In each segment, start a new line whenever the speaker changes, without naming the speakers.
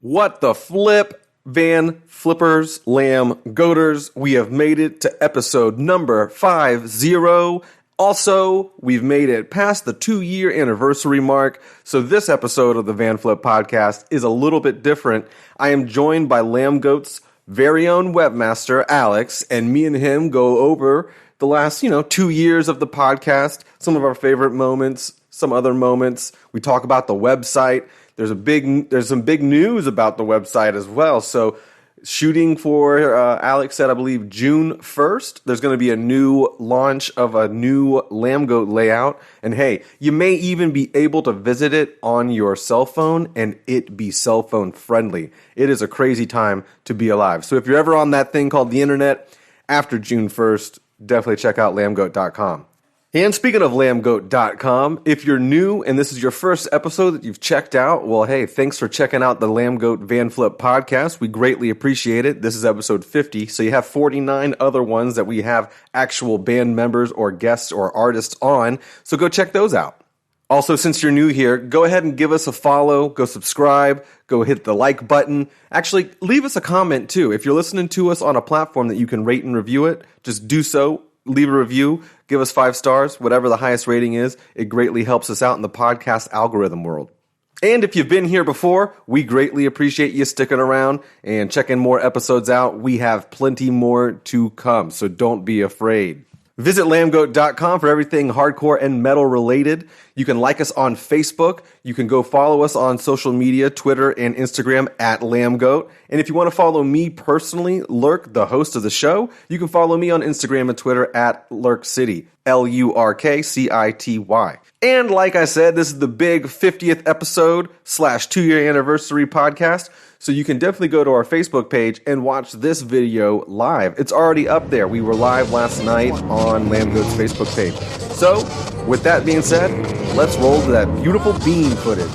What the flip, Van Flippers, Lamb Goaters. We have made it to episode number 50. Also, we've made it past the 2-year anniversary mark. So this episode of the Vanflip podcast is a little bit different. I am joined by Lambgoat's very own webmaster, Alex, and me and him go over the last, 2 years of the podcast, some of our favorite moments, some other moments. We talk about the website. There's some big news about the website as well. So shooting for, Alex said, I believe June 1st, there's going to be a new launch of a new Lambgoat layout. And hey, you may even be able to visit it on your cell phone and it be cell phone friendly. It is a crazy time to be alive. So if you're ever on that thing called the internet after June 1st, definitely check out lambgoat.com. And speaking of Lambgoat.com, if you're new and this is your first episode that you've checked out, well, hey, thanks for checking out the Lambgoat Vanflip podcast. We greatly appreciate it. This is episode 50, so you have 49 other ones that we have actual band members or guests or artists on, so go check those out. Also, since you're new here, go ahead and give us a follow, go subscribe, go hit the like button. Actually, leave us a comment too. If you're listening to us on a platform that you can rate and review it, just do so. Leave a review, give us 5 stars, whatever the highest rating is. It greatly helps us out in the podcast algorithm world. And if you've been here before, we greatly appreciate you sticking around and checking more episodes out. We have plenty more to come, so don't be afraid. Visit lambgoat.com for everything hardcore and metal related. You can like us on Facebook. You can go follow us on social media, Twitter and Instagram at Lambgoat. And if you want to follow me personally, LURK, the host of the show, you can follow me on Instagram and Twitter at LURKCity, LURKCITY. And like I said, this is the big 50th episode / 2-year anniversary podcast. So you can definitely go to our Facebook page and watch this video live. It's already up there. We were live last night on Lambgoat's Facebook page. So, with that being said, let's roll to that beautiful bean footage.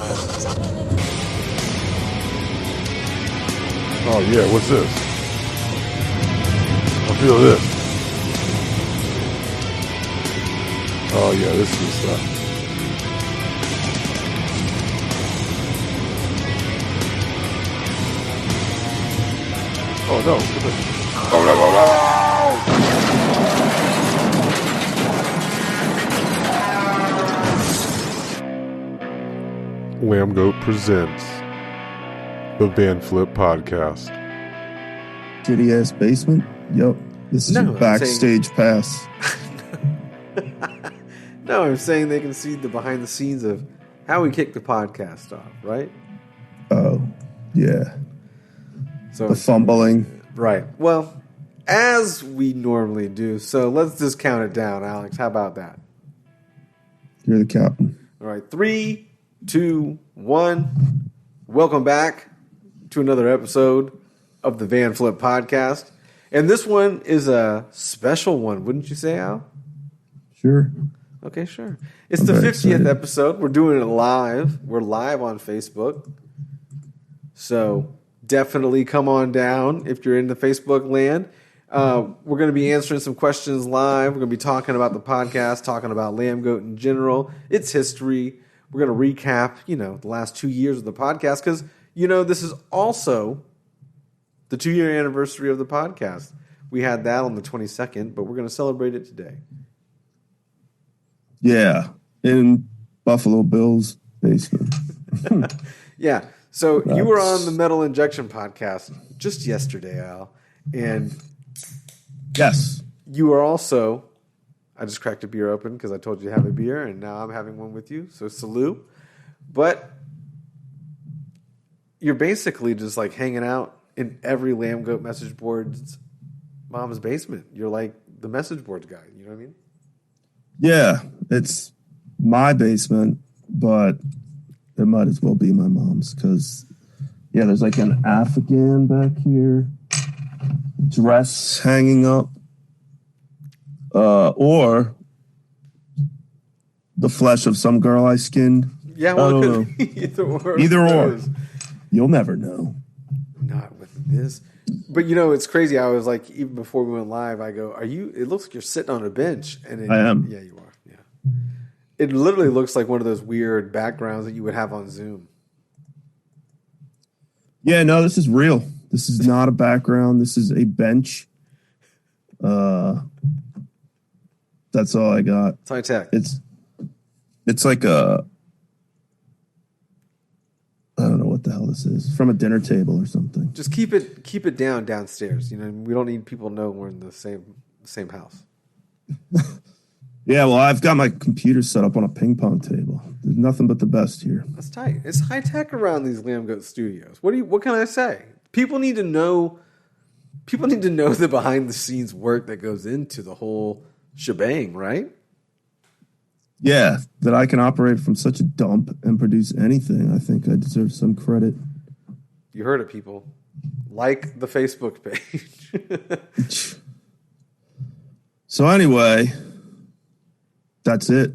Oh yeah, what's this? I feel this. Oh yeah, this is stuff. Oh no! Oh no! Lambgoat presents the Vanflip podcast.
Shitty ass basement. Yep, this is your backstage pass.
No, I'm saying they can see the behind the scenes of how we kick the podcast off, right?
Oh, yeah.
So
the fumbling.
Right. Well, as we normally do. So let's just count it down, Alex. How about that?
You're the captain.
All right. 3, 2, 1. Welcome back to another episode of the Vanflip podcast. And this one is a special one, wouldn't you say, Al?
Sure.
Okay, sure. It's the 50th episode. We're doing it live. We're live on Facebook. So definitely come on down if you're into Facebook land. We're going to be answering some questions live. We're going to be talking about the podcast, talking about Lambgoat in general, its history. We're going to recap, the last 2 years of the podcast because, this is also the 2-year anniversary of the podcast. We had that on the 22nd, but we're going to celebrate it today.
Yeah, in Buffalo Bill's basement.
Yeah. So you were on the Metal Injection podcast just yesterday, Al, and
yes,
you were also. I just cracked a beer open because I told you to have a beer, and now I'm having one with you. So salute. But you're basically just like hanging out in every Lambgoat message board's mom's basement. You're like the message boards guy. You know what I mean?
Yeah, it's my basement, but it might as well be my mom's because, there's like an Afghan back here, dress hanging up, or the flesh of some girl I skinned.
Yeah, well, it could be
either or. You'll never know.
Not with this. But it's crazy. I was like, even before we went live, I go, it looks like you're sitting on a bench. And
I am.
Yeah, you are. Yeah. It literally looks like one of those weird backgrounds that you would have on Zoom.
Yeah, no, this is real. This is not a background. This is a bench. That's all I got.
It's high tech.
It's like a, I don't know what the hell this is. From a dinner table or something.
Just keep it downstairs. You know, we don't need people to know we're in the same house.
Yeah, well, I've got my computer set up on a ping pong table. There's nothing but the best here.
That's tight. It's high tech around these Lambgoat studios. What can I say? People need to know the behind the scenes work that goes into the whole shebang, right?
Yeah, that I can operate from such a dump and produce anything. I think I deserve some credit.
You heard it, people. Like the Facebook page.
So anyway, that's it.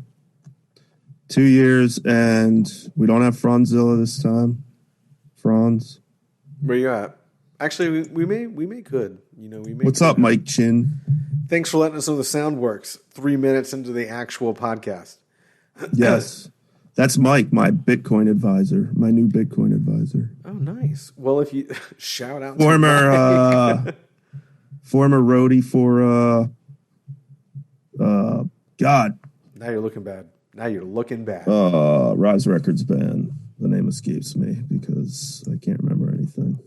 2 years, and we don't have Franzilla this time. Franz.
Where you at? Actually, we may could. You know, we may.
What's up, Mike Chin?
Thanks for letting us know the sound works 3 minutes into the actual podcast.
Yes. That's Mike, my Bitcoin advisor, my new Bitcoin advisor.
Oh, nice. Well, if you shout out
Former roadie for God.
Now you're looking bad.
Rise Records band. The name escapes me because I can't remember anything.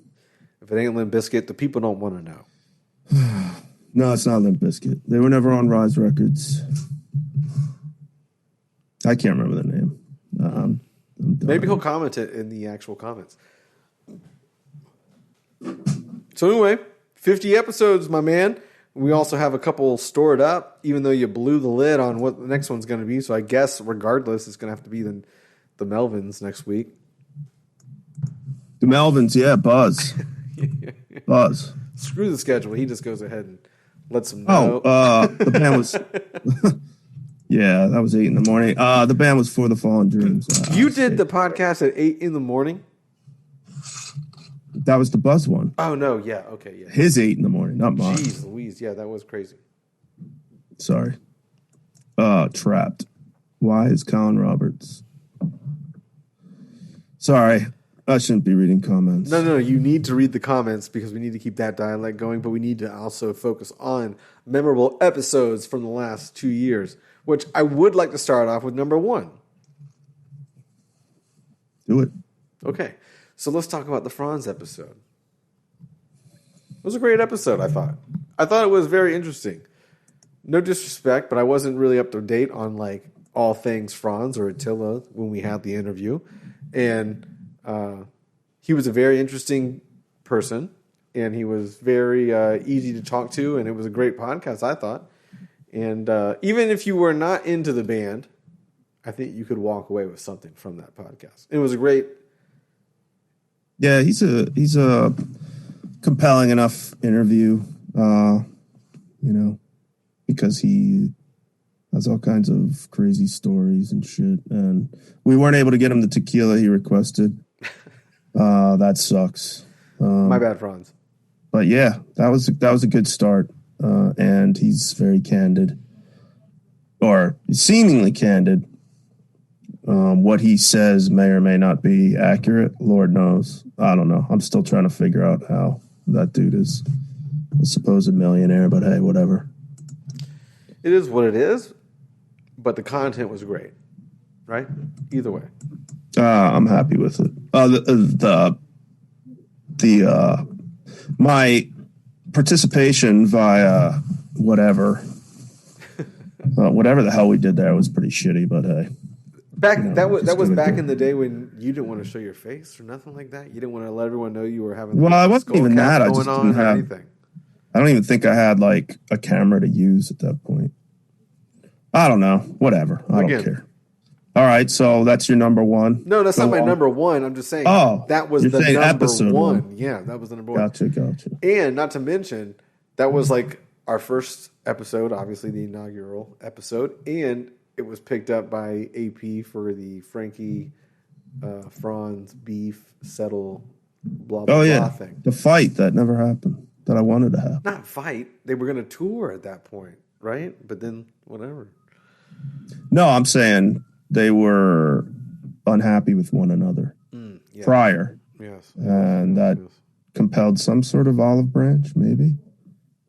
If it ain't Limp Bizkit, the people don't want to know.
No, it's not Limp Bizkit. They were never on Rise Records. I can't remember the name. I'm
Maybe he'll comment it in the actual comments. So anyway, 50 episodes, my man. We also have a couple stored up, even though you blew the lid on what the next one's going to be. So I guess, regardless, it's going to have to be the Melvins next week.
The Melvins, yeah, Buzz. Buzz.
Screw the schedule. He just goes ahead and lets them know.
The band was... Yeah, that was 8 in the morning. The band was For the Fallen Dreams.
You did the podcast at 8 in the morning?
That was the Buzz one.
Oh, no. Yeah. Okay. Yeah.
His 8 in the morning, not mine.
Jeez Louise. Yeah, that was crazy.
Sorry. Trapped. Why is Colin Roberts? Sorry. I shouldn't be reading comments.
No. You need to read the comments because we need to keep that dialect going, but we need to also focus on memorable episodes from the last 2 years, which I would like to start off with number 1.
Do it.
Okay. So let's talk about the Franz episode. It was a great episode, I thought. I thought it was very interesting. No disrespect, but I wasn't really up to date on like all things Franz or Attila when we had the interview. And he was a very interesting person, and he was very easy to talk to, and it was a great podcast, I thought. And even if you were not into the band, I think you could walk away with something from that podcast. It was a great...
Yeah, he's a compelling enough interview, because he has all kinds of crazy stories and shit. And we weren't able to get him the tequila he requested. That sucks.
My bad, Franz.
But yeah, that was a good start. And he's very candid, or seemingly candid. What he says may or may not be accurate. Lord knows. I don't know. I'm still trying to figure out how that dude is a supposed millionaire, but hey, whatever.
It is what it is, but the content was great, right? Either way.
I'm happy with it. My participation via whatever the hell we did there was pretty shitty, but hey.
That was back in the day when you didn't want to show your face or nothing like that. You didn't want to let everyone know you were having.
Well, I wasn't even that. I just didn't have
anything.
I don't even think I had like a camera to use at that point. I don't know. Whatever. I don't care. All right, so that's your number 1.
No, that's not my number 1. I'm just saying. That was the number
episode
1. Yeah, that was the number 1.
Gotcha.
And not to mention, that was like our first episode, obviously the inaugural episode, and it was picked up by AP for the Frankie Franz beef settle blah blah thing.
The fight that never happened that I wanted to have.
Not fight. They were going to tour at that point, right? But then whatever.
No, I'm saying they were unhappy with one another prior.
Yes.
And that
Yes.
compelled some sort of olive branch, maybe.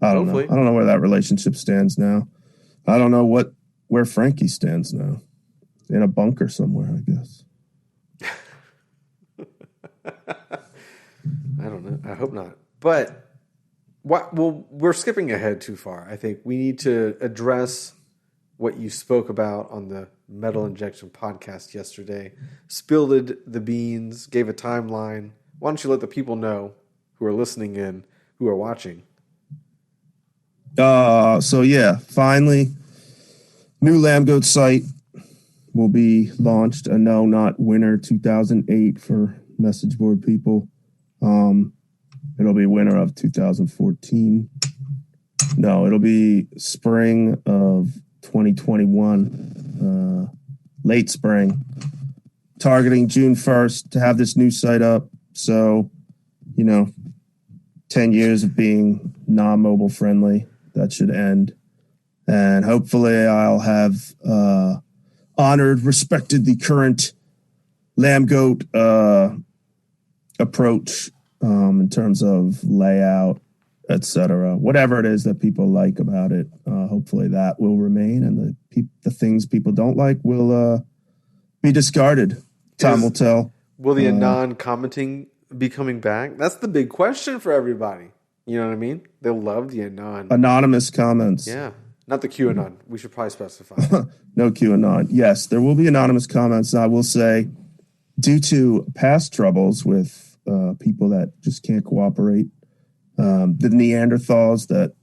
I don't know.
Hopefully.
I don't know where that relationship stands now. I don't know where Frankie stands now. In a bunker somewhere, I guess.
I don't know. I hope not. But well, we're skipping ahead too far. I think we need to address what you spoke about on the Metal Injection podcast yesterday. Spilled the beans, gave a timeline. Why don't you let the people know who are listening in, who are watching?
So yeah, finally, new Lambgoat site will be launched. A no, not winter 2008 for message board people. It'll be winter of 2014. No, it'll be spring of 2021, late spring, targeting June 1st to have this new site up. So, 10 years of being non-mobile friendly, that should end. And hopefully I'll have honored, respected the current Lambgoat approach in terms of layout, etc. Whatever it is that people like about it, hopefully that will remain, and the things people don't like will be discarded. Time will tell.
Will the anon commenting be coming back? That's the big question for everybody. You know what I mean? They'll love the anon.
Anonymous comments.
Yeah. Not the QAnon. We should probably specify.
No QAnon. Yes, there will be anonymous comments. I will say, due to past troubles with people that just can't cooperate, the Neanderthals that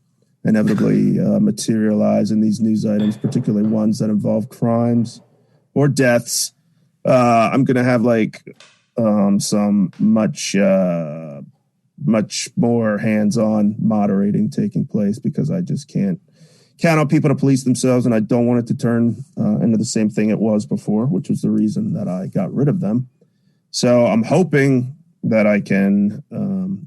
inevitably materialize in these news items, particularly ones that involve crimes or deaths, I'm going to have some much more hands-on moderating taking place, because I just can't count on people to police themselves, and I don't want it to turn into the same thing it was before, which was the reason that I got rid of them. So I'm hoping that I can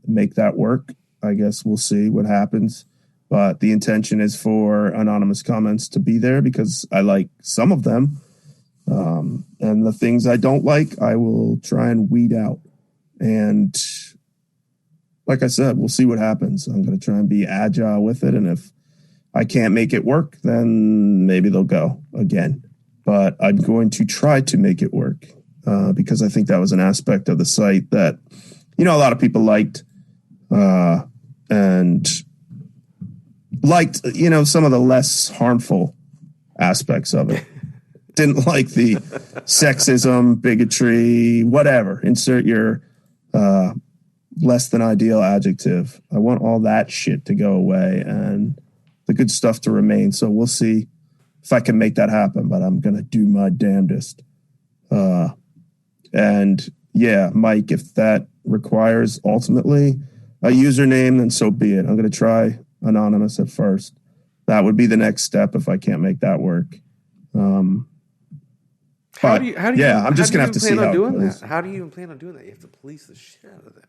make that work. I guess we'll see what happens. But the intention is for anonymous comments to be there, because I like some of them. And the things I don't like, I will try and weed out. And like I said, we'll see what happens. I'm going to try and be agile with it. And if I can't make it work, then maybe they'll go again. But I'm going to try to make it work, because I think that was an aspect of the site that, a lot of people liked, and liked, some of the less harmful aspects of it. Didn't like the sexism, bigotry, whatever. Insert your less than ideal adjective. I want all that shit to go away and the good stuff to remain. So we'll see if I can make that happen, but I'm going to do my damnedest. And yeah, Mike, if that requires ultimately a username, then so be it. I'm going to try anonymous at first. That would be the next step if I can't make that work. I'm just going to have to see how it goes.
How do you even plan on doing that? You have to police the shit out of that.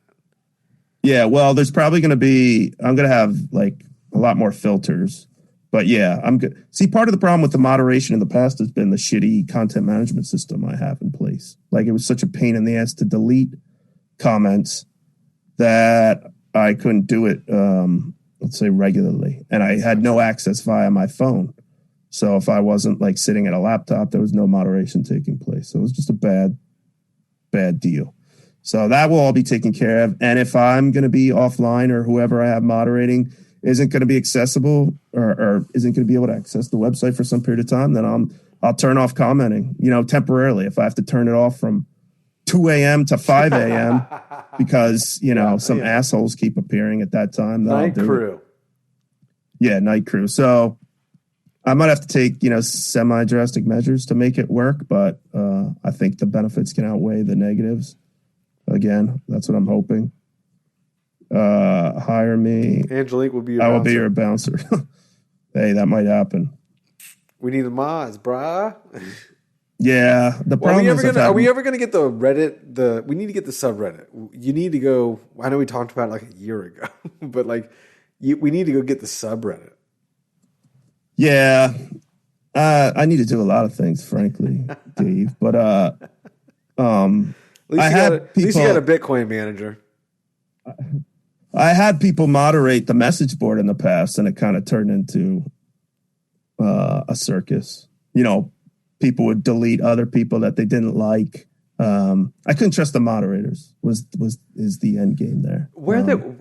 Yeah, well, there's probably going to be, I'm going to have a lot more filters. But yeah, I'm good. See, part of the problem with the moderation in the past has been the shitty content management system I have in place. It was such a pain in the ass to delete comments that I couldn't do it, let's say, regularly. And I had no access via my phone. So if I wasn't sitting at a laptop, there was no moderation taking place. So it was just a bad deal. So that will all be taken care of. And if I'm going to be offline, or whoever I have moderating isn't going to be accessible or isn't going to be able to access the website for some period of time, then I'll turn off commenting, temporarily. If I have to turn it off from 2 a.m. to 5 a.m. because, some assholes keep appearing at that time.
Night crew.
Yeah, night crew. So I might have to take, semi-drastic measures to make it work, but I think the benefits can outweigh the negatives. Again, that's what I'm hoping. Hire me.
Angelique will be your
I will
bouncer.
be your bouncer. Hey, that might happen.
We need the mods, brah.
Yeah, the problem
are we ever gonna get the Reddit? We need to get the subreddit. You need to go. I know we talked about it a year ago, but we need to go get the subreddit.
Yeah, I need to do a lot of things, frankly, Dave. But
At least you got a Bitcoin manager.
I had people moderate the message board in the past, and it kind of turned into a circus. You know, people would delete other people that they didn't like. I couldn't trust the moderators. Is the end game there?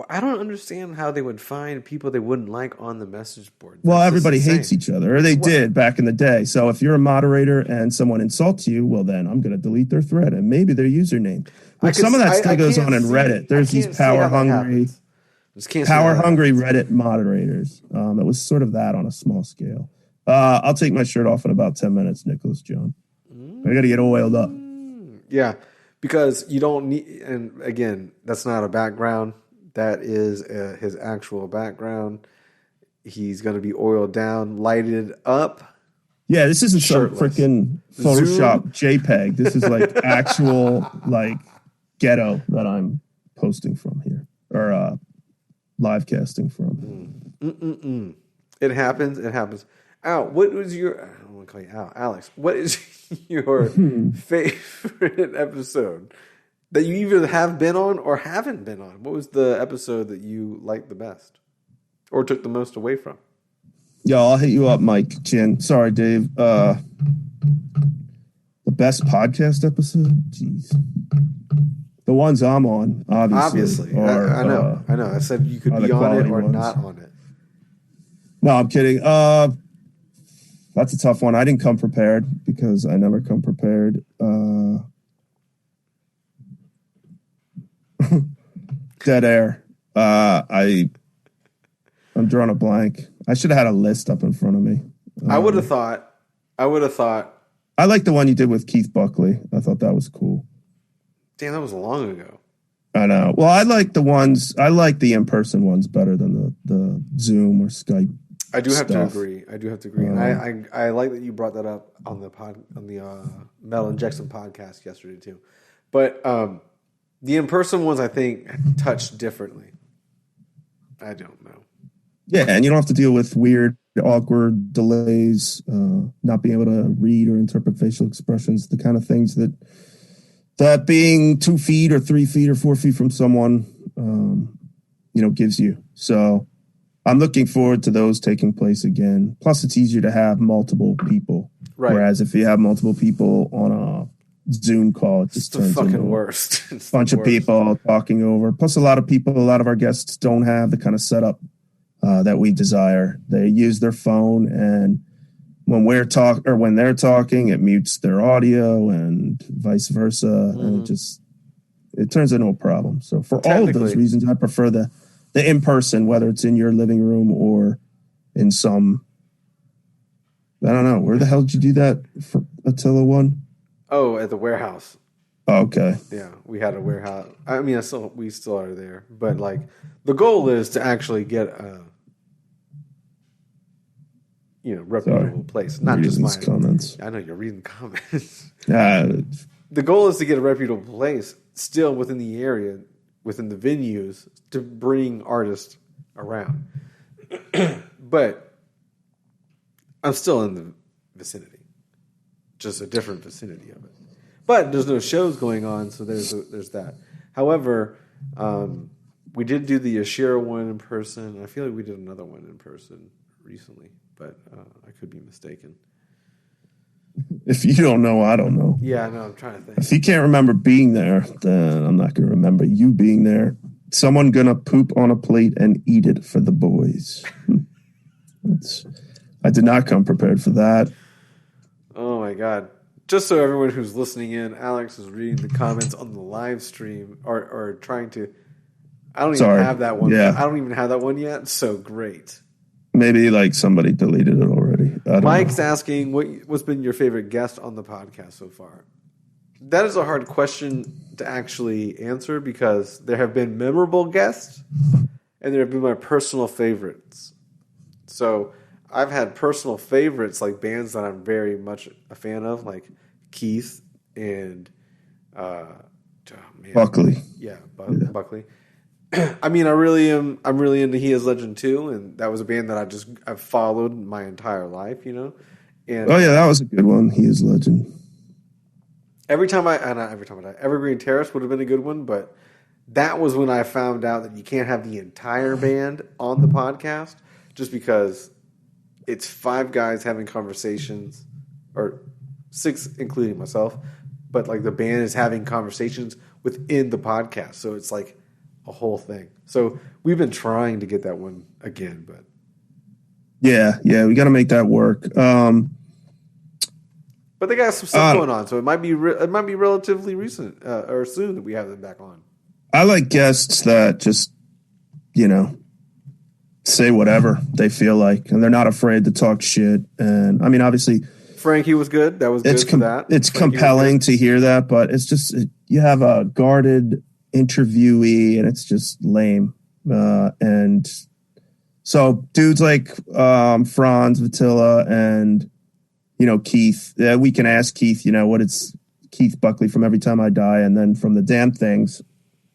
I don't understand how they would find people they wouldn't like on the message board.
Well, everybody hates each other, or they did back in the day. So if you're a moderator and someone insults you, well, then I'm going to delete their thread and maybe their username. But some of that still goes on in Reddit. There's these power hungry Reddit moderators. It was sort of that on a small scale. I'll take my shirt off in about 10 minutes, Nicholas John. I got to get oiled up.
Yeah, because you don't need, and again, that's not a background. That is his actual background. He's going to be oiled down, lighted up. Yeah, this isn't shirtless. Some freaking Photoshop JPEG. This is like actual like ghetto that I'm posting from here, or live casting from. It happens. It happens. Al, what was your? I don't want to call you Al. Alex, what is your favorite episode that you either have been on or haven't been on? What was the episode that you liked the best or took the most away from?
Yeah, I'll hit you up, Mike Chin. Sorry, Dave. The best podcast episode? Jeez. The ones I'm on, obviously.
I know. I said you could be on it or not on it.
No, I'm kidding. That's a tough one. I didn't come prepared because I never come prepared. Dead air. I'm drawing a blank. I should have had a list up in front of me.
I would have thought.
I like the one you did with Keith Buckley. I thought that was cool.
Damn, that was long ago.
I know. Well, I like the in-person ones better than the Zoom or Skype. I do have to
agree. And I like that you brought that up on the Mel and Jackson podcast yesterday too. But the in-person ones I think touched differently. I don't know.
Yeah, and you don't have to deal with weird, awkward delays, not being able to read or interpret facial expressions, the kind of things that being 2 feet or 3 feet or 4 feet from someone, gives you. So I'm looking forward to those taking place again. Plus, it's easier to have multiple people. Right. Whereas if you have multiple people on a Zoom call, it just turns into
worst.
A bunch of people talking over. Plus, a lot of our guests don't have the kind of setup that we desire. They use their phone, and when they're talking, it mutes their audio, and vice versa, and it turns into a problem. So for all of those reasons, I prefer the in-person, whether it's in your living room or in some, I don't know, where the hell did you do that for Attila one?
Oh, at the warehouse.
Oh, okay.
Yeah, we had a warehouse. I mean, we still are there, but like the goal is to actually get a reputable place, not just mine. Comments. I know you're reading comments. The goal is to get a reputable place still within the area, within the venues, to bring artists around. But I'm still in the vicinity, just a different vicinity of it. But there's no shows going on, so there's that. However, we did do the Ashira one in person. I feel like we did another one in person recently, but I could be mistaken.
If you don't know, I don't know.
Yeah, I know. I'm trying to think.
If you can't remember being there, then I'm not going to remember you being there. Someone going to poop on a plate and eat it for the boys. I did not come prepared for that.
Oh, my God. Just so everyone who's listening in, Alex is reading the comments on the live stream or trying to. I don't even have that one. Yeah. I don't even have that one yet. So great.
Maybe like somebody deleted it already.
Mike's asking, what's been your favorite guest on the podcast so far? That is a hard question to actually answer because there have been memorable guests and there have been my personal favorites. So I've had personal favorites like bands that I'm very much a fan of, like Keith and
Buckley.
Yeah, Buckley. I mean, I'm really into He Is Legend too, and that was a band that I've followed my entire life, And
oh yeah, that was a good one. He Is Legend.
Evergreen Terrace would have been a good one, but that was when I found out that you can't have the entire band on the podcast just because it's 5 guys having conversations, or 6 including myself, but like the band is having conversations within the podcast, so it's like a whole thing. So we've been trying to get that one again, but
yeah, we got to make that work.
But they got some stuff going on, so it might be relatively recent or soon that we have them back on.
I like guests that just, say whatever they feel like, and they're not afraid to talk shit. And I mean, obviously,
Frankie was good. That was good for that.
It's
Frankie
compelling to hear that, but it's just you have a guarded interviewee, and it's just lame. And so dudes like Franz Vitilla and Keith. We can ask Keith. What it's Keith Buckley from Every Time I Die, and then from the Damn Things.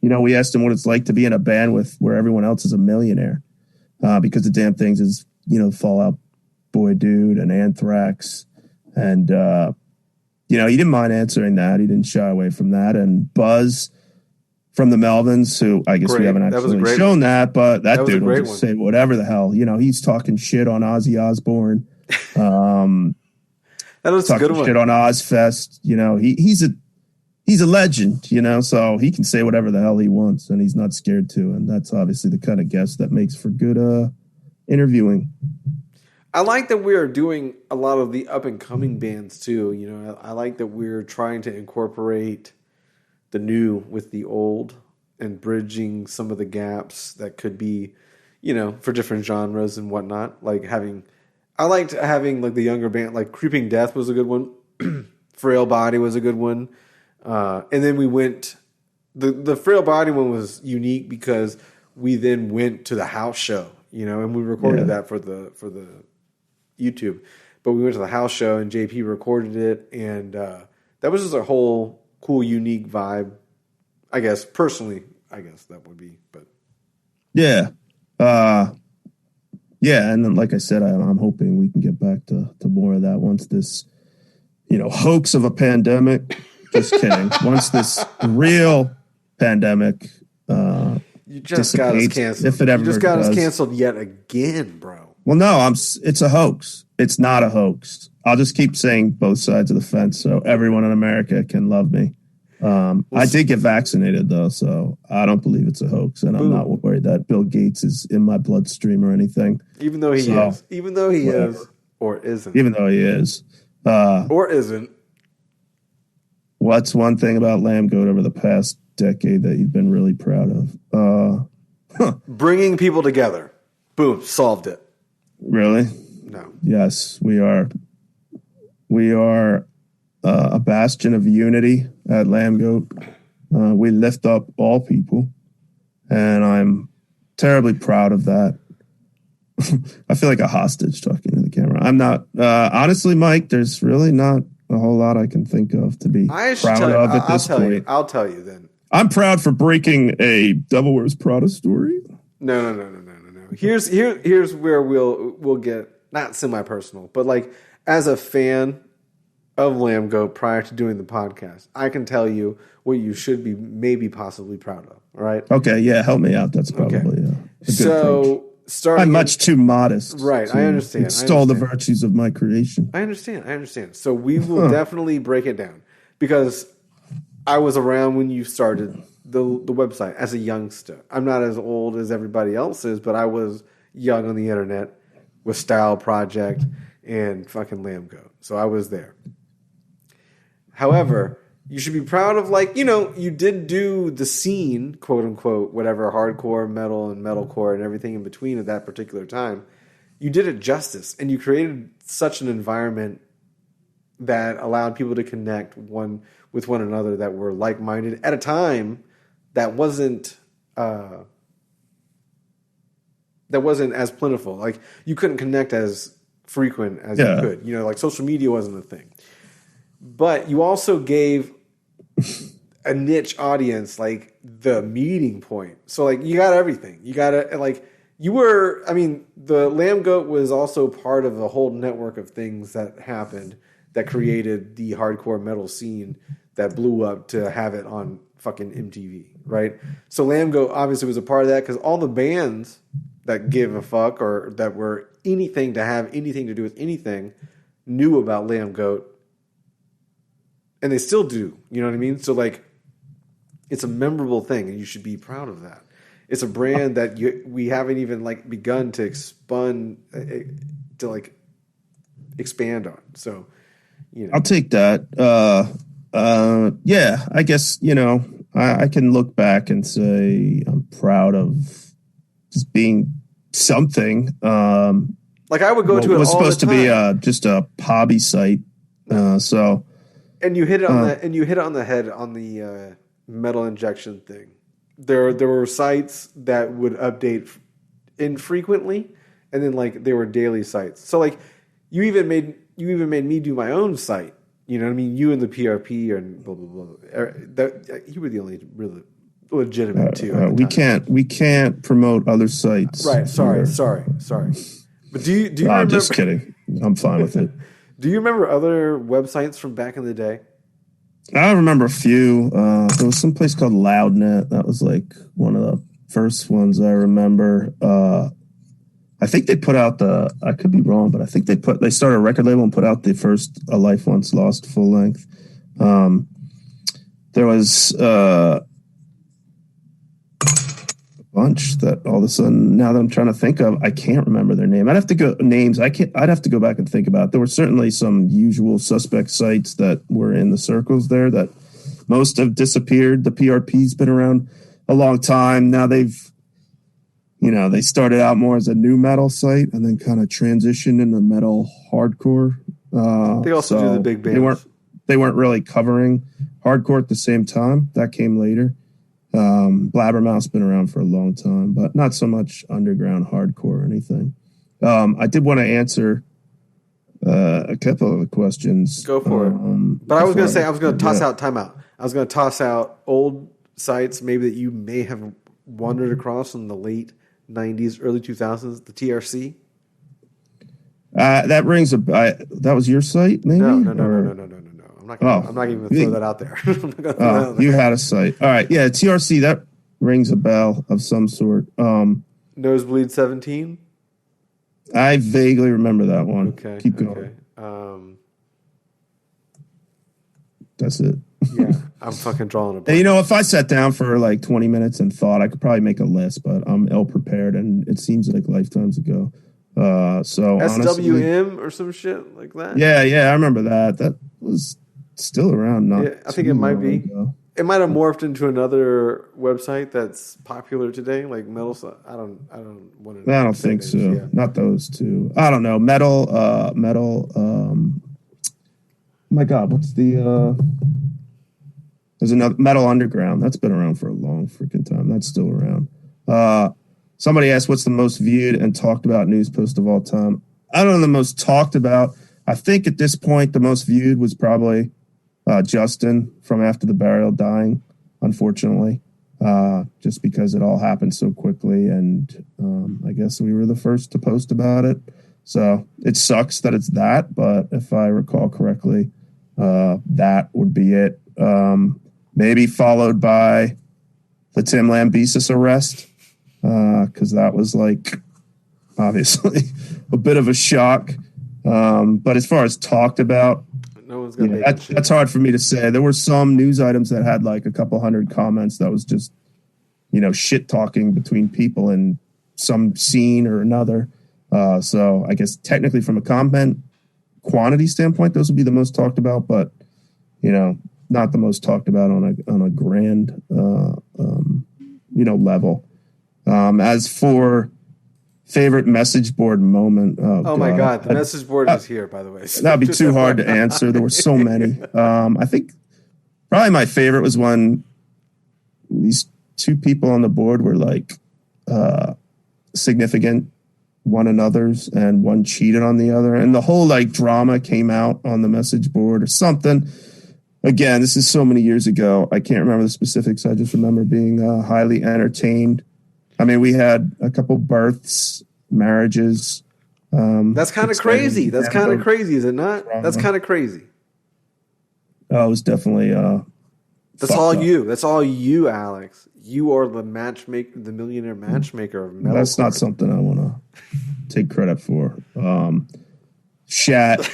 We asked him what it's like to be in a band where everyone else is a millionaire, because the Damn Things is Fall Out Boy Dude and Anthrax, and he didn't mind answering that. He didn't shy away from that. And Buzz from the Melvins, who I guess we haven't actually shown that, but that dude will just say whatever the hell. He's talking shit on Ozzy Osbourne.
That was a good one.
Shit on Ozfest. He's a legend, so he can say whatever the hell he wants, and he's not scared to. And that's obviously the kind of guest that makes for good interviewing.
I like that we're doing a lot of the up and coming bands too. I like that we're trying to incorporate the new with the old and bridging some of the gaps that could be, for different genres and whatnot. I liked having like the younger band, like Creeping Death was a good one. Frail Body was a good one. And then we went, the Frail Body one was unique because we then went to the house show, and we recorded that for the YouTube. But we went to the house show and JP recorded it, and that was just a whole cool, unique vibe. I guess personally, that would be, but
yeah. And then, like I said, I'm hoping we can get back to more of that once this, hoax of a pandemic. Just kidding. Once this real pandemic,
you just got us canceled.
If it ever
us canceled yet again, bro.
Well, no, it's a hoax. It's not a hoax. I'll just keep saying both sides of the fence so everyone in America can love me. I did get vaccinated, though, so I don't believe it's a hoax, and I'm not worried that Bill Gates is in my bloodstream or anything.
Even though he is. Even though he is. Or isn't.
Even though he is.
Or isn't.
What's one thing about Lambgoat over the past decade that you've been really proud of?
Bringing people together. Boom, solved it.
Really?
No.
Yes, we are. We are a bastion of unity at Lambgoat. We lift up all people, and I'm terribly proud of that. I feel like a hostage talking to the camera. I'm not. Honestly, Mike, there's really not a whole lot I can think of to be proud of at this point.
I'll tell you then.
I'm proud for breaking a Devil Wears Prada story.
No. Here's where we'll get not semi-personal, but like as a fan of Lambgoat prior to doing the podcast, I can tell you what you should be maybe possibly proud of. All right.
Okay. Yeah. Help me out. That's probably a good approach.
Starting
I'm much too modest.
Right. I understand.
Extol the virtues of my creation.
I understand. So we will definitely break it down because I was around when you started the website as a youngster. I'm not as old as everybody else is, but I was young on the internet with Style Project and fucking Lambgoat. So I was there. However, you should be proud of, like, you did do the scene, quote unquote, whatever, hardcore, metal, and metalcore, and everything in between at that particular time. You did it justice, and you created such an environment that allowed people to connect with one another that were like-minded at a time that wasn't as plentiful. Like, you couldn't connect as frequent as you could. Like social media wasn't a thing. But you also gave a niche audience like the meeting point. So like you got everything. You got it. Like the Lambgoat was also part of the whole network of things that happened that created the hardcore metal scene that blew up to have it on fucking MTV, right? So Lambgoat obviously was a part of that because all the bands that give a fuck or that were anything to have anything to do with anything knew about Lambgoat, and they still do. You know what I mean? So like, it's a memorable thing, and you should be proud of that. It's a brand that we haven't even like begun to expand on. So, you know,
I'll take that. Yeah, I guess, I can look back and say I'm proud of just being something.
Like I would go to it.
It was
all
supposed
the
to
time.
be just a hobby site. So,
and you hit it on and you hit it on the head on the metal injection thing. There were sites that would update infrequently, and then like they were daily sites. So like you even made me do my own site. You know what I mean? You and the PRP and blah blah blah. You were the only really legitimate two.
we can't promote other sites.
Right. Sorry. But do you remember?
I'm just kidding. I'm fine with it.
Do you remember other websites from back in the day?
I remember a few. There was some place called Loudnet. That was like one of the first ones I remember. I think they put out I could be wrong, but I think they started a record label and put out the first A Life Once Lost full length. There was a bunch that all of a sudden, now that I'm trying to think of, I can't remember their name. I'd have to go back and think about it. There were certainly some usual suspect sites that were in the circles there that most have disappeared. The PRP's been around a long time. Now they started out more as a new metal site and then kind of transitioned into metal hardcore.
They also do the big bands.
They weren't really covering hardcore at the same time. That came later. Blabbermouth's been around for a long time, but not so much underground hardcore or anything. I did want to answer a couple of the questions.
Go for it. But I was going to toss out timeout. I was going to toss out old sites maybe that you may have wandered across in the late 90s, early 2000s, the TRC.
That rings that was your site, maybe?
No. I'm not even going to throw that out there.
You had a site. All right. Yeah, TRC, that rings a bell of some sort.
Nosebleed 17?
I vaguely remember that one.
Okay.
Keep going.
Okay.
That's it.
Yeah, I'm fucking drawing a blank.
And, if I sat down for like 20 minutes and thought, I could probably make a list, but I'm ill-prepared, and it seems like lifetimes ago. So
SWM honestly, or some shit like that?
Yeah, I remember that. That was still around.
I think it might be. Ago. It might have morphed into another website that's popular today, like Metal. I don't want to.
I don't think so. Yeah. Not those two. I don't know. Metal. My God, what's the? There's another Metal Underground. That's been around for a long freaking time. That's still around. Somebody asked, "What's the most viewed and talked about news post of all time?" I don't know the most talked about. I think at this point the most viewed was probably Justin from After the Burial dying, unfortunately, just because it all happened so quickly, and I guess we were the first to post about it. So it sucks that it's that, but if I recall correctly, that would be it. Maybe followed by the Tim Lambesis arrest, because that was like obviously a bit of a shock. But as far as talked about,
no one's gonna
that's hard for me to say. There were some news items that had like a couple hundred comments that was just, shit talking between people in some scene or another. So I guess technically from a comment quantity standpoint, those would be the most talked about, but not the most talked about on a grand level. As for favorite message board moment,
oh my God, the message board is here, by the way. So
that'd be too hard to answer. There were so many. I think probably my favorite was when these two people on the board were like significant one another's, and one cheated on the other, and the whole like drama came out on the message board or something. Again, this is so many years ago. I can't remember the specifics. I just remember being highly entertained. I mean, we had a couple births, marriages.
That's kind of crazy. That's kind of crazy, is it not? That's kind of crazy.
Oh, it was definitely
That's all you. That's all you, Alex. You are the millionaire matchmaker of metalcore.
That's not something I want to take credit for. Shat,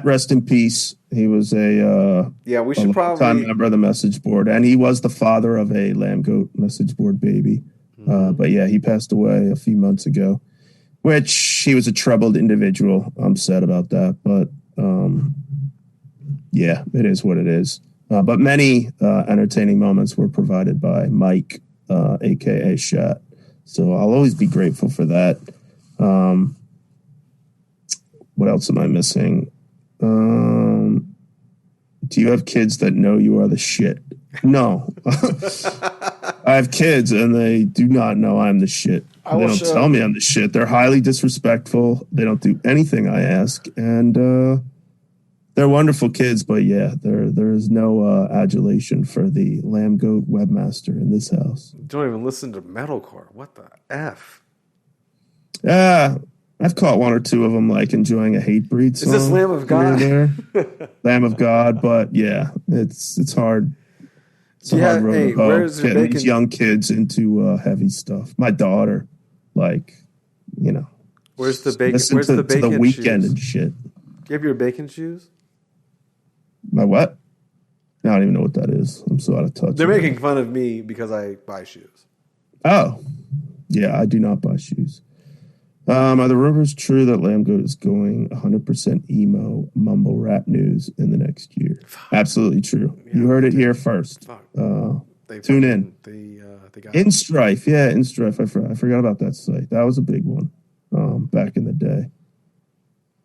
rest in peace. He was a
we should
time member of the message board, and he was the father of a Lambgoat message board baby. But yeah, he passed away a few months ago, which he was a troubled individual. I'm sad about that, but yeah, it is what it is. But many entertaining moments were provided by Mike, a.k.a. Shat. So I'll always be grateful for that. What else am I missing? Do you have kids that know you are the shit? No. I have kids, and they do not know I'm the shit. They don't tell me I'm the shit. They're highly disrespectful. They don't do anything I ask, and they're wonderful kids, but yeah, there is no adulation for the Lambgoat webmaster in this house.
Don't even listen to metalcore. What the F?
Yeah, I've caught one or two of them like enjoying a Hatebreed song.
Is this Lamb of God?
Lamb of God, but yeah, it's hard. It's a hard road to hoe, getting these young kids into heavy stuff. My daughter, like, you know,
where's the bacon?
Where's the bacon? To the Weekend shoes? And shit.
Do you have your bacon shoes?
My what? I don't even know what that is. I'm so out of touch.
They're making fun of me because I buy shoes.
Oh, yeah, I do not buy shoes. Are the rumors true that Lambgoat is going 100% emo mumble rap news in the next year? Absolutely true. Yeah, you heard it here first. Tune in. They got In Strife. Yeah, In Strife. I forgot about that site. That was a big one back in the day.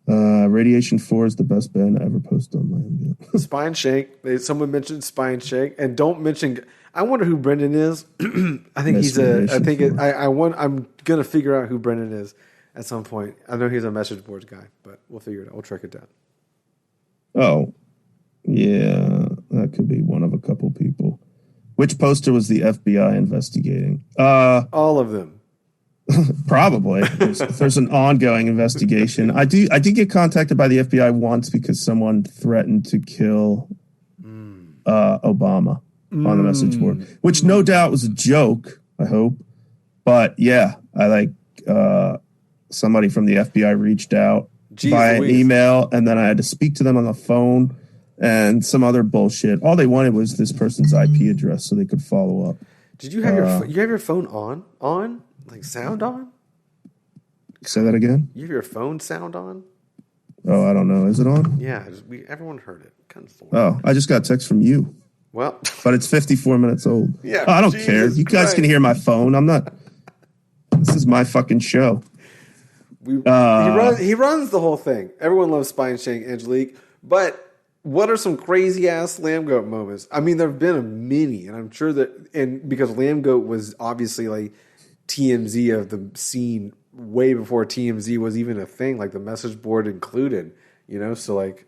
Radiation 4 is the best band I ever posted on Lambgoat.
Spine Shake. Someone mentioned Spine Shake, and don't mention. I wonder who Brendan is. I think he's a. I think it, I want. I'm gonna figure out who Brendan is at some point. I know he's a message boards guy, but we'll figure it out. We'll track it down.
Oh, yeah, that could be one of a couple people. Which poster was the FBI investigating?
All of them.
Probably. There's an ongoing investigation. I did get contacted by the FBI once because someone threatened to kill Obama on the message board, which no doubt was a joke, I hope. But yeah, somebody from the FBI reached out by an email, and then I had to speak to them on the phone and some other bullshit. All they wanted was this person's IP address so they could follow up.
Did you have your phone on? Like sound on?
Say that again?
You have your phone sound on?
Oh, I don't know. Is it on?
Yeah, everyone heard it.
Oh, I just got a text from you.
Well,
but it's 54 minutes old.
Yeah,
I don't care. You guys can hear my phone. I'm not. This is my fucking show.
He runs the whole thing. Everyone loves Spine Shake, Angelique. But what are some crazy ass Lambgoat moments? I mean, there have been many, and I'm sure that, because Lambgoat was obviously like TMZ of the scene way before TMZ was even a thing, like the message board included, so like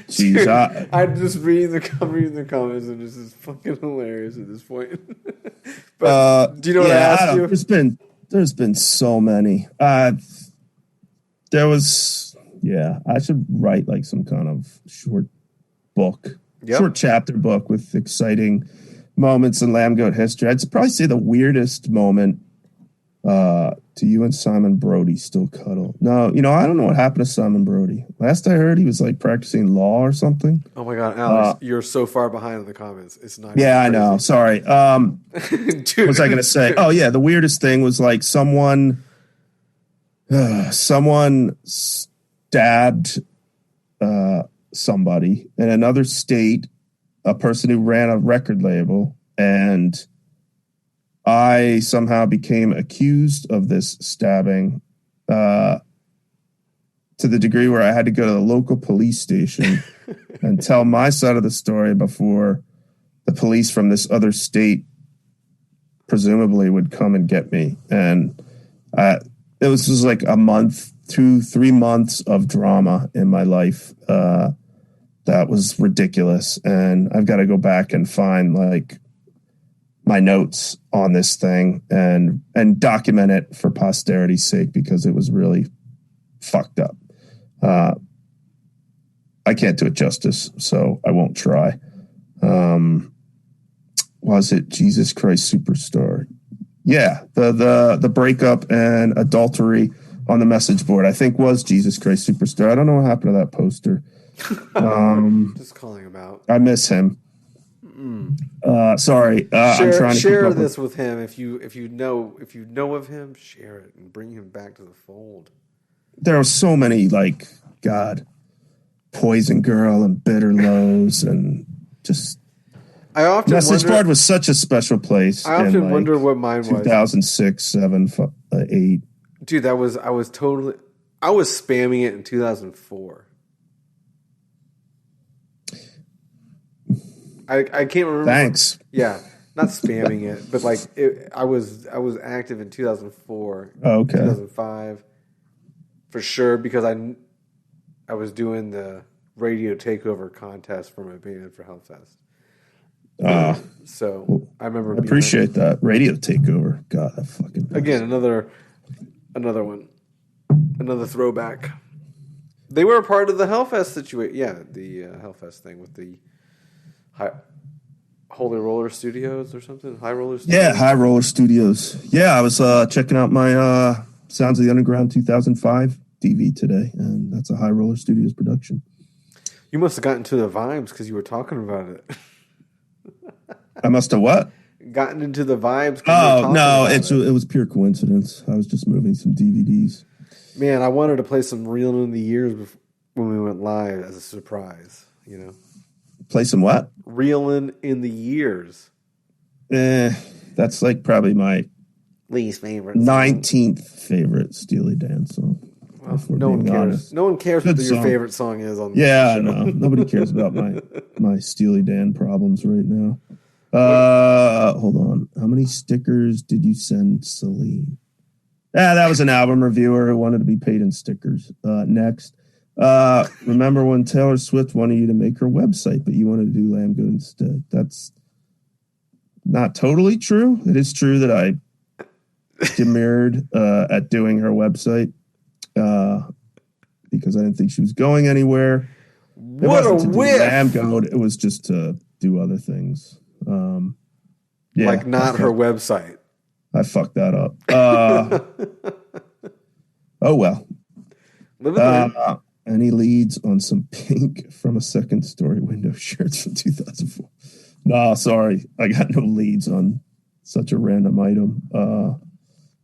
jeez,
I'm just reading the comments and this is fucking hilarious at this point. But do you know what I asked you?
There's been so many. I should write like some kind of short book, short chapter book with exciting moments in Lambgoat history. I'd probably say the weirdest moment, do you and Simon Brody still cuddle? No, I don't know what happened to Simon Brody. Last I heard, he was like practicing law or something.
Oh my God, Alex, you're so far behind in the comments. It's not.
Yeah, I know. Sorry. What was I going to say? Oh yeah, the weirdest thing was like someone stabbed somebody in another state, a person who ran a record label, and I somehow became accused of this stabbing to the degree where I had to go to the local police station and tell my side of the story before the police from this other state presumably would come and get me. And it was just like a month, 2-3 months of drama in my life. That was ridiculous. And I've got to go back and find like my notes on this thing and document it for posterity's sake, because it was really fucked up. I can't do it justice, so I won't try. Was it Jesus Christ Superstar? Yeah, the breakup and adultery on the message board, I think, was Jesus Christ Superstar. I don't know what happened to that poster.
Just calling him out.
I miss him. Sorry, I'm trying to
share this with him if you know of him. Share it and bring him back to the fold.
There are so many, like, God, Poison Girl and Bitter Lows and just.
I often
message
wonder,
board was such a special place.
I often wonder what mine was.
2006, 7, 8.
Dude, I was spamming it in 2004. I can't remember.
Thanks.
Yeah, not spamming it, but like I was active in 2004.
Oh, okay.
2005 for sure, because I was doing the radio takeover contest for my band for Hellfest. So I remember.
I appreciate that radio takeover. God, that fucking best.
Again, another one, another throwback. They were a part of the Hellfest situation. Yeah, the Hellfest thing with the Holy Roller Studios or something. High Roller Studios.
Yeah, High Roller Studios. Yeah, I was checking out my Sounds of the Underground 2005 DV today, and that's a High Roller Studios production.
You must have gotten to the vibes because you were talking about it.
I must have what?
Gotten into the vibes.
Oh, no, it was pure coincidence. I was just moving some DVDs.
Man, I wanted to play some Reelin' in the Years when we went live as a surprise, you know.
Play some what?
Reelin' in the Years.
That's like probably my
least favorite
19th favorite Steely Dan song.
Well, no one cares. Honest. No one cares what your favorite song is on the show.
I know. Nobody cares about my Steely Dan problems right now. Hold on. How many stickers did you send Celine? That was an album reviewer who wanted to be paid in stickers. Next. Remember when Taylor Swift wanted you to make her website, but you wanted to do Lambgoat instead? That's not totally true. It is true that I demurred at doing her website because I didn't think she was going anywhere.
What a whiff!
Lambgoat. It was just to do other things.
Like not her website.
I fucked that up. Oh well. Any leads on some pink from a second story window shirts from 2004? No, sorry. I got no leads on such a random item.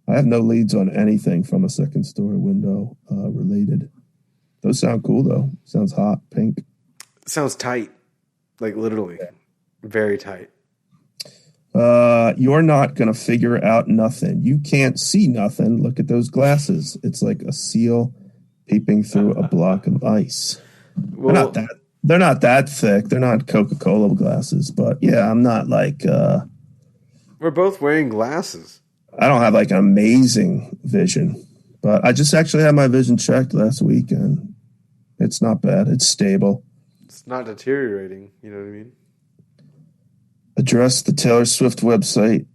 I have no leads on anything from a second story window related. Those sound cool though. Sounds hot. Pink.
Sounds tight. Like literally. Yeah. Very tight.
You're not going to figure out nothing. You can't see nothing. Look at those glasses. It's like a seal peeping through a block of ice. Well, they're not that thick. They're not Coca-Cola glasses, but yeah, I'm not like,
we're both wearing glasses.
I don't have like an amazing vision, but I just actually had my vision checked last week and it's not bad. It's stable.
It's not deteriorating. You know what I mean?
Address the Taylor Swift website.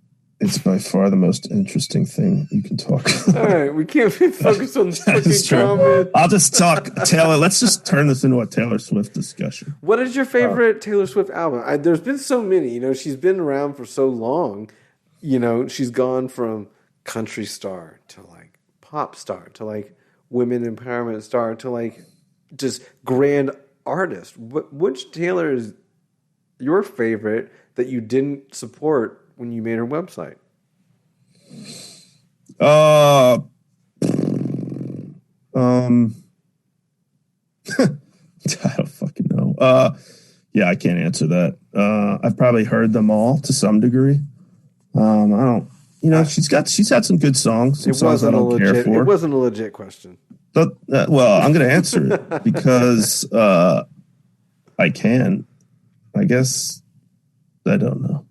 It's by far the most interesting thing you can talk about.
All right, we can't be focused on the fucking comment.
I'll just talk Taylor. Let's just turn this into a Taylor Swift discussion.
What is your favorite Taylor Swift album? There's been so many. You know, she's been around for so long. You know, she's gone from country star to like pop star to like women empowerment star to like just grand artist. Which Taylor is your favorite that you didn't support when you made her website?
I don't fucking know. Yeah, I can't answer that. I've probably heard them all to some degree. I don't, she's had some good songs. Some songs I don't care for.
It wasn't a legit question.
But, well, I'm going to answer it because I can. I guess I don't know.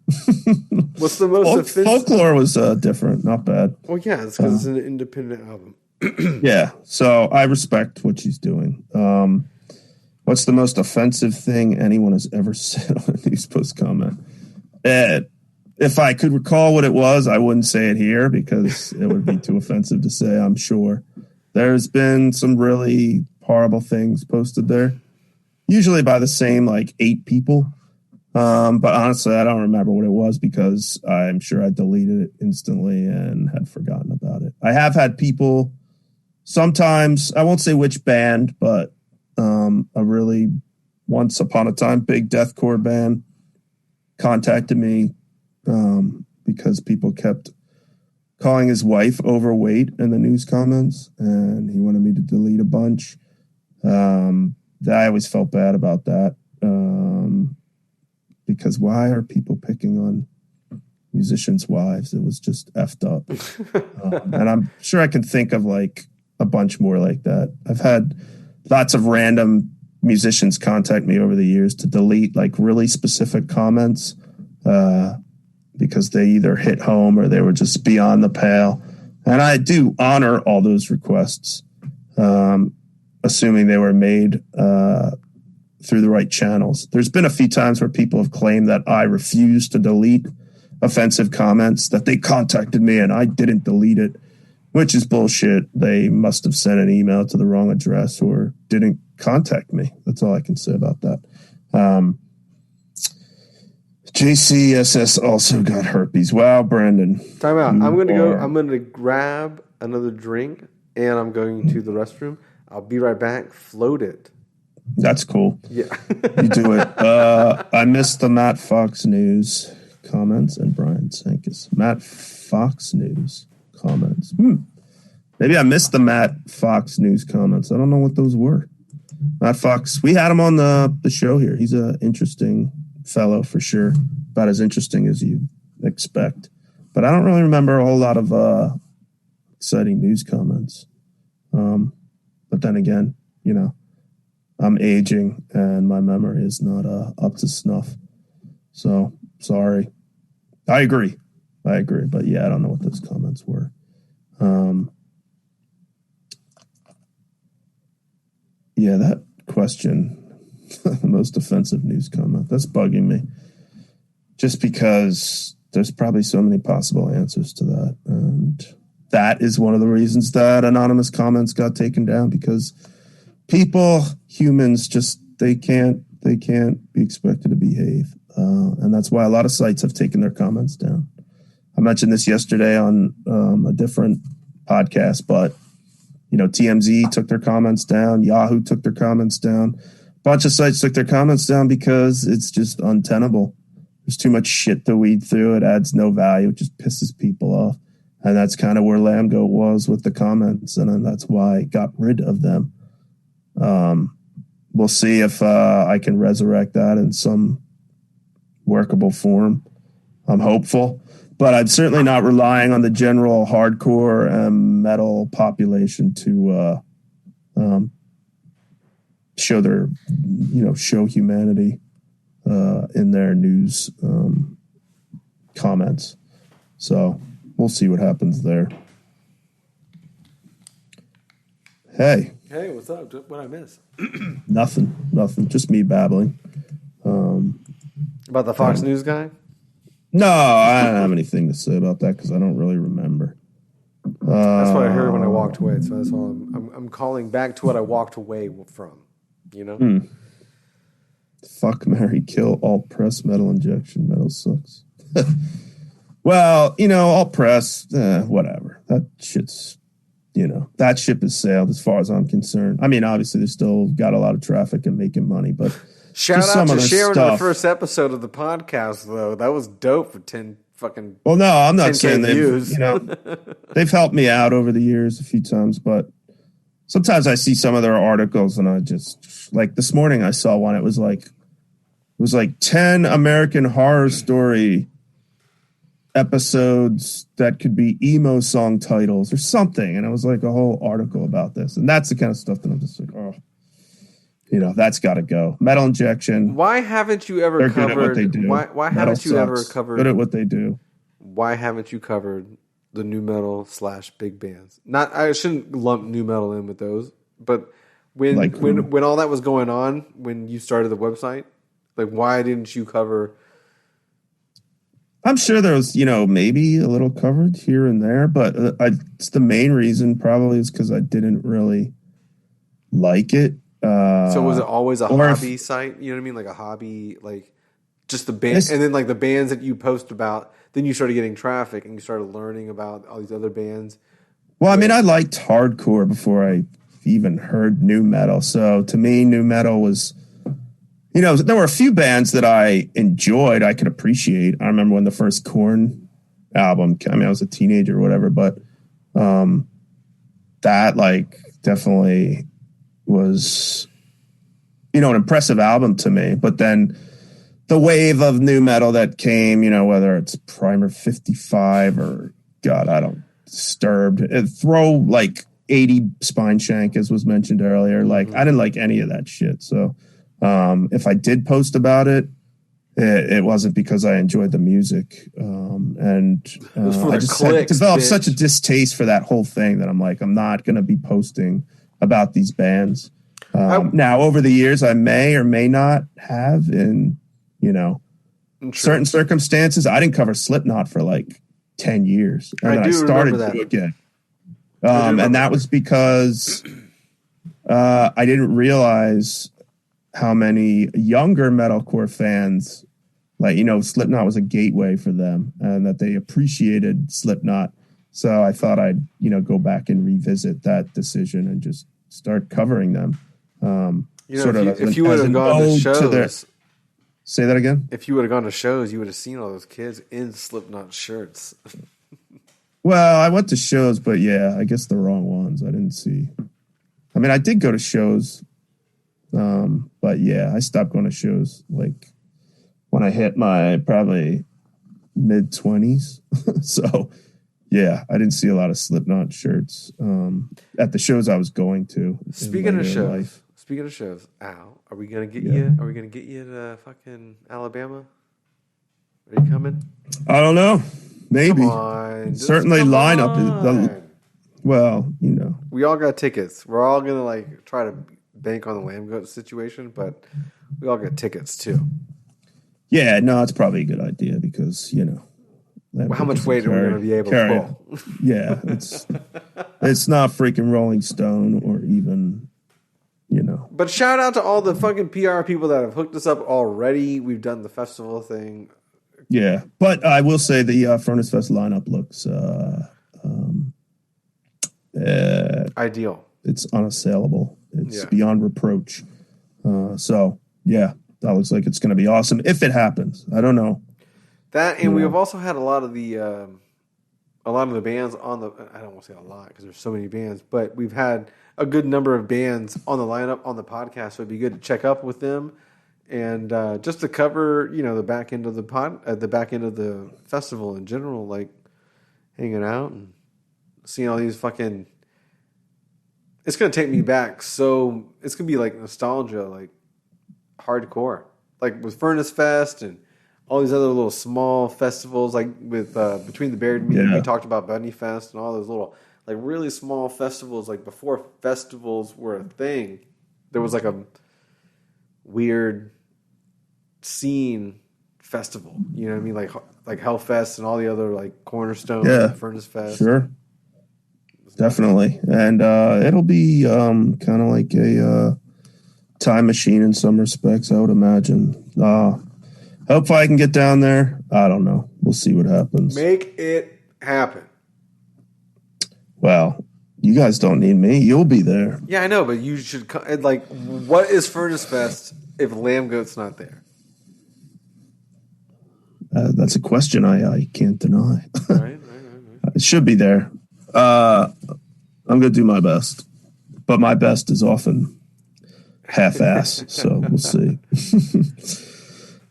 What's the most offensive?
Folklore was different, not bad.
Well, yeah, it's because it's an independent album.
Yeah, so I respect what she's doing. What's the most offensive thing anyone has ever said on a news post comment? If I could recall what it was, I wouldn't say it here because it would be too offensive to say, I'm sure. There's been some really horrible things posted there. usually by the same like 8 people. But honestly, I don't remember what it was because I'm sure I deleted it instantly and had forgotten about it. I have had people sometimes, I won't say which band, but a really once upon a time big deathcore band contacted me because people kept calling his wife overweight in the news comments, and he wanted me to delete a bunch. I always felt bad about that. Because why are people picking on musicians' wives? It was just effed up. And I'm sure I can think of like a bunch more like that. I've had lots of random musicians contact me over the years to delete like really specific comments because they either hit home or they were just beyond the pale. And I do honor all those requests, assuming they were made through the right channels. There's been a few times where people have claimed that I refused to delete offensive comments, that they contacted me and I didn't delete it, which is bullshit. They must have sent an email to the wrong address or didn't contact me. That's all I can say about that. JCSS also got herpes. Wow, Brandon.
Time out. I'm going to grab another drink and I'm going to the restroom. I'll be right back. Float it.
That's cool.
Yeah.
You do it. I missed the Matt Fox News comments and Brian Sankis. Matt Fox News comments. Maybe I missed the Matt Fox News comments. I don't know what those were. Matt Fox, we had him on the show here. He's an interesting fellow for sure. About as interesting as you expect. But I don't really remember a whole lot of exciting news comments. But then again, you know, I'm aging and my memory is not up to snuff. So sorry. I agree. But yeah, I don't know what those comments were. Yeah, that question, the most offensive news comment, that's bugging me. Just because there's probably so many possible answers to that. And that is one of the reasons that anonymous comments got taken down, because humans just, they can't be expected to behave. And that's why a lot of sites have taken their comments down. I mentioned this yesterday on a different podcast, but you know, TMZ took their comments down. Yahoo took their comments down. A bunch of sites took their comments down because it's just untenable. There's too much shit to weed through. It adds no value. It just pisses people off. And that's kind of where Lambgoat was with the comments. And then that's why I got rid of them. We'll see if I can resurrect that in some workable form. I'm hopeful. But I'm certainly not relying on the general hardcore metal population to show humanity in their news comments. So we'll see what happens there. Hey,
what's up? What'd I miss?
Nothing. Just me babbling.
About the Fox News guy?
No, I don't have anything to say about that because I don't really remember.
That's what I heard when I walked away. So that's all. I'm calling back to what I walked away from. You know.
Fuck, marry, kill, alt press, metal injection. Metal sucks. Well, you know, alt press, whatever. That shit's, that ship has sailed as far as I'm concerned. I mean, obviously, they're still got a lot of traffic and making money, but.
Shout out to Sharon on the first episode of the podcast, though. That was dope for 10 fucking.
Well, no, I'm not saying
views.
They've helped me out over the years a few times, but sometimes I see some of their articles and I just, like this morning I saw one. It was like 10 American Horror Story episodes that could be emo song titles or something. And it was like a whole article about this. And that's the kind of stuff that I'm just like, oh. That's got to go. Metal injection.
Why haven't you ever covered? Good at what they do. Why haven't you ever covered?
Good at what they do.
Why haven't you covered the new metal / big bands? Not, I shouldn't lump new metal in with those, but when all that was going on, when you started the website, like why didn't you cover?
I'm sure there was, maybe a little covered here and there, but it's the main reason probably is because I didn't really like it.
So was it always a
or
hobby site? You know what I mean? Like a hobby, like just the band, and then like the bands that you post about. Then you started getting traffic, and you started learning about all these other bands.
Well, I mean, I liked hardcore before I even heard nu metal. So to me, nu metal was, you know, there were a few bands that I enjoyed, I could appreciate. I remember when the first Korn album, I mean, I was a teenager or whatever, but that like definitely was, you know, an impressive album to me. But then the wave of nu metal that came, you know, whether it's Primer 55 or God, I don't, Disturbed, throw like 80 Spine Shank, as was mentioned earlier. Like I didn't like any of that shit. So if I did post about it, it wasn't because I enjoyed the music. And I just developed such a distaste for that whole thing that I'm like, I'm not going to be posting about these bands. Now, over the years, I may or may not have in, you know, certain circumstances. I didn't cover Slipknot for like 10 years. And then I started to again. And that was because I didn't realize how many younger metalcore fans, like, you know, Slipknot was a gateway for them and that they appreciated Slipknot. So I thought I'd, you know, go back and revisit that decision and just start covering them.
You know, if you would have gone to shows,
say that again.
If you would have gone to shows, you would have seen all those kids in Slipknot shirts.
Well, I went to shows, but yeah, I guess the wrong ones. I didn't see. I mean, I did go to shows, but yeah, I stopped going to shows like when I hit my probably mid-20s. So yeah, I didn't see a lot of Slipknot shirts at the shows I was going to.
Speaking of shows, Al, are we gonna get you? Are we gonna get you to fucking Alabama? Are you coming?
I don't know. Maybe.
Come on,
certainly lineup. Well, you know,
we all got tickets. We're all gonna like try to bank on the Lambgoat situation, but we all got tickets too.
Yeah, no, it's probably a good idea because, you know,
how much weight are we going to be able to pull?
Yeah, it's not freaking Rolling Stone or even, you know.
But shout out to all the fucking PR people that have hooked us up already. We've done the festival thing.
Yeah, but I will say the Furnace Fest lineup looks
ideal.
It's unassailable. It's beyond reproach. So, yeah, that looks like it's going to be awesome if it happens. I don't know.
That, and we have also had a lot of the bands on the. I don't want to say a lot because there's so many bands, but we've had a good number of bands on the lineup on the podcast. So it'd be good to check up with them and just to cover, you know, the back end of the the back end of the festival in general, like hanging out and seeing all these fucking. It's gonna take me back, so it's gonna be like nostalgia, like hardcore, like with Furnace Fest and all these other little small festivals, like with Between the Buried and Me, we talked about Bunny Fest and all those little, like really small festivals. Like before festivals were a thing, there was like a weird scene festival. You know what I mean? Like Hellfest and all the other like Cornerstone, and Furnace Fest.
Sure, definitely, and it'll be kind of like a time machine in some respects, I would imagine. Hope I can get down there. I don't know. We'll see what happens.
Make it happen.
Well, you guys don't need me. You'll be there.
Yeah, I know, but you should. Like, what is Furnace Fest if Lambgoat's not there?
That's a question I can't deny.
Right.
It should be there. I'm going to do my best, but my best is often half-ass. So we'll see.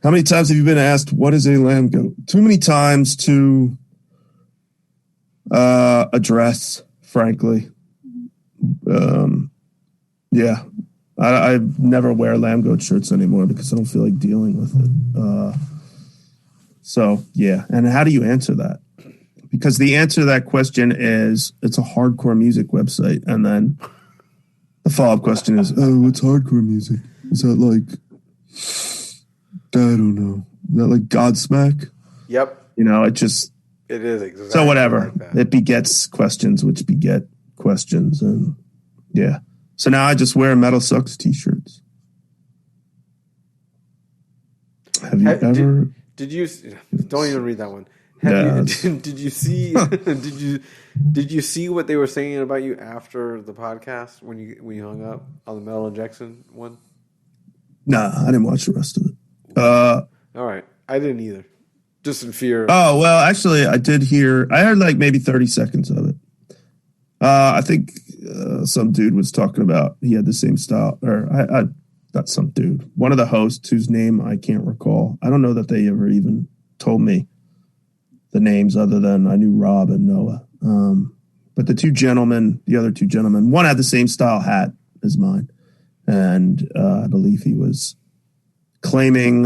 How many times have you been asked, what is a Lambgoat? Too many times to address, frankly. Yeah. I never wear Lambgoat shirts anymore because I don't feel like dealing with it. So, yeah. And how do you answer that? Because the answer to that question is it's a hardcore music website. And then the follow-up question is, oh, what's hardcore music? Is that like... I don't know. Is that like Godsmack?
Yep.
You know, it is exactly. So whatever. Like it begets questions, which beget questions, and yeah. So now I just wear Metal Sucks t-shirts. Have you ever?
Did you? Don't even read that one. Did you see? Did you see what they were saying about you after the podcast when you hung up on the Metal Injection one?
Nah, I didn't watch the rest of it.
All right, I didn't either. Just in fear.
Oh well, actually, I did hear. I heard like maybe 30 seconds of it. I think some dude was talking about he had the same style, or I not some dude, one of the hosts whose name I can't recall. I don't know that they ever even told me the names other than I knew Rob and Noah. But the other two gentlemen, one had the same style hat as mine. And I believe he was claiming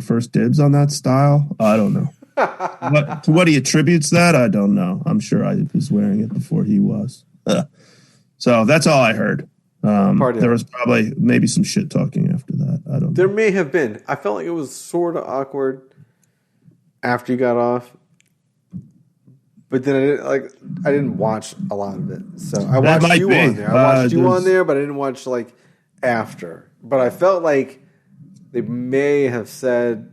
first dibs on that style. I don't know. To what he attributes that, I don't know. I'm sure I was wearing it before he was. So that's all I heard. There was probably maybe some shit talking after that. I don't know.
There may have been. I felt like it was sort of awkward after you got off. But then I didn't watch a lot of it. So I watched you on there. I watched you on there, but I didn't watch like after. But I felt like they may have said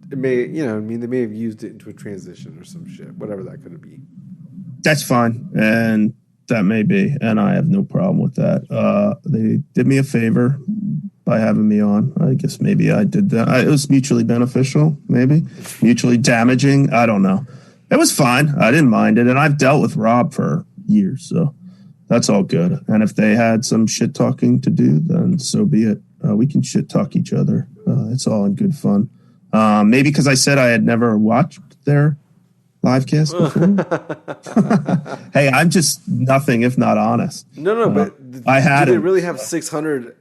they may have used it into a transition or some shit, whatever that could be.
That's fine. And that may be, and I have no problem with that. They did me a favor by having me on. I guess maybe I did that. It was mutually beneficial, maybe. Mutually damaging. I don't know. It was fine. I didn't mind it. And I've dealt with Rob for years, so that's all good. And if they had some shit talking to do, then so be it. We can shit talk each other. It's all in good fun. Maybe because I said I had never watched their live cast before. Hey, I'm just nothing if not honest.
No, but
I had.
Do they really have 600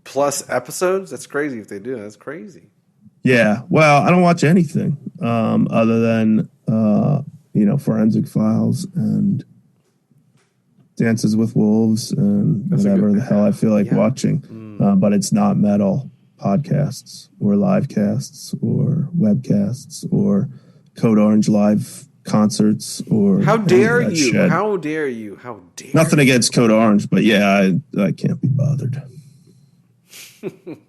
plus episodes? That's crazy if they do. That's crazy.
Yeah. Well, I don't watch anything other than Forensic Files and Dances with Wolves and whatever the hell I feel like watching. But it's not metal podcasts or live casts or webcasts or Code Orange live concerts or
how dare you? Shit. How dare you? How dare
Nothing against Code Orange, but yeah, I can't be bothered.
You're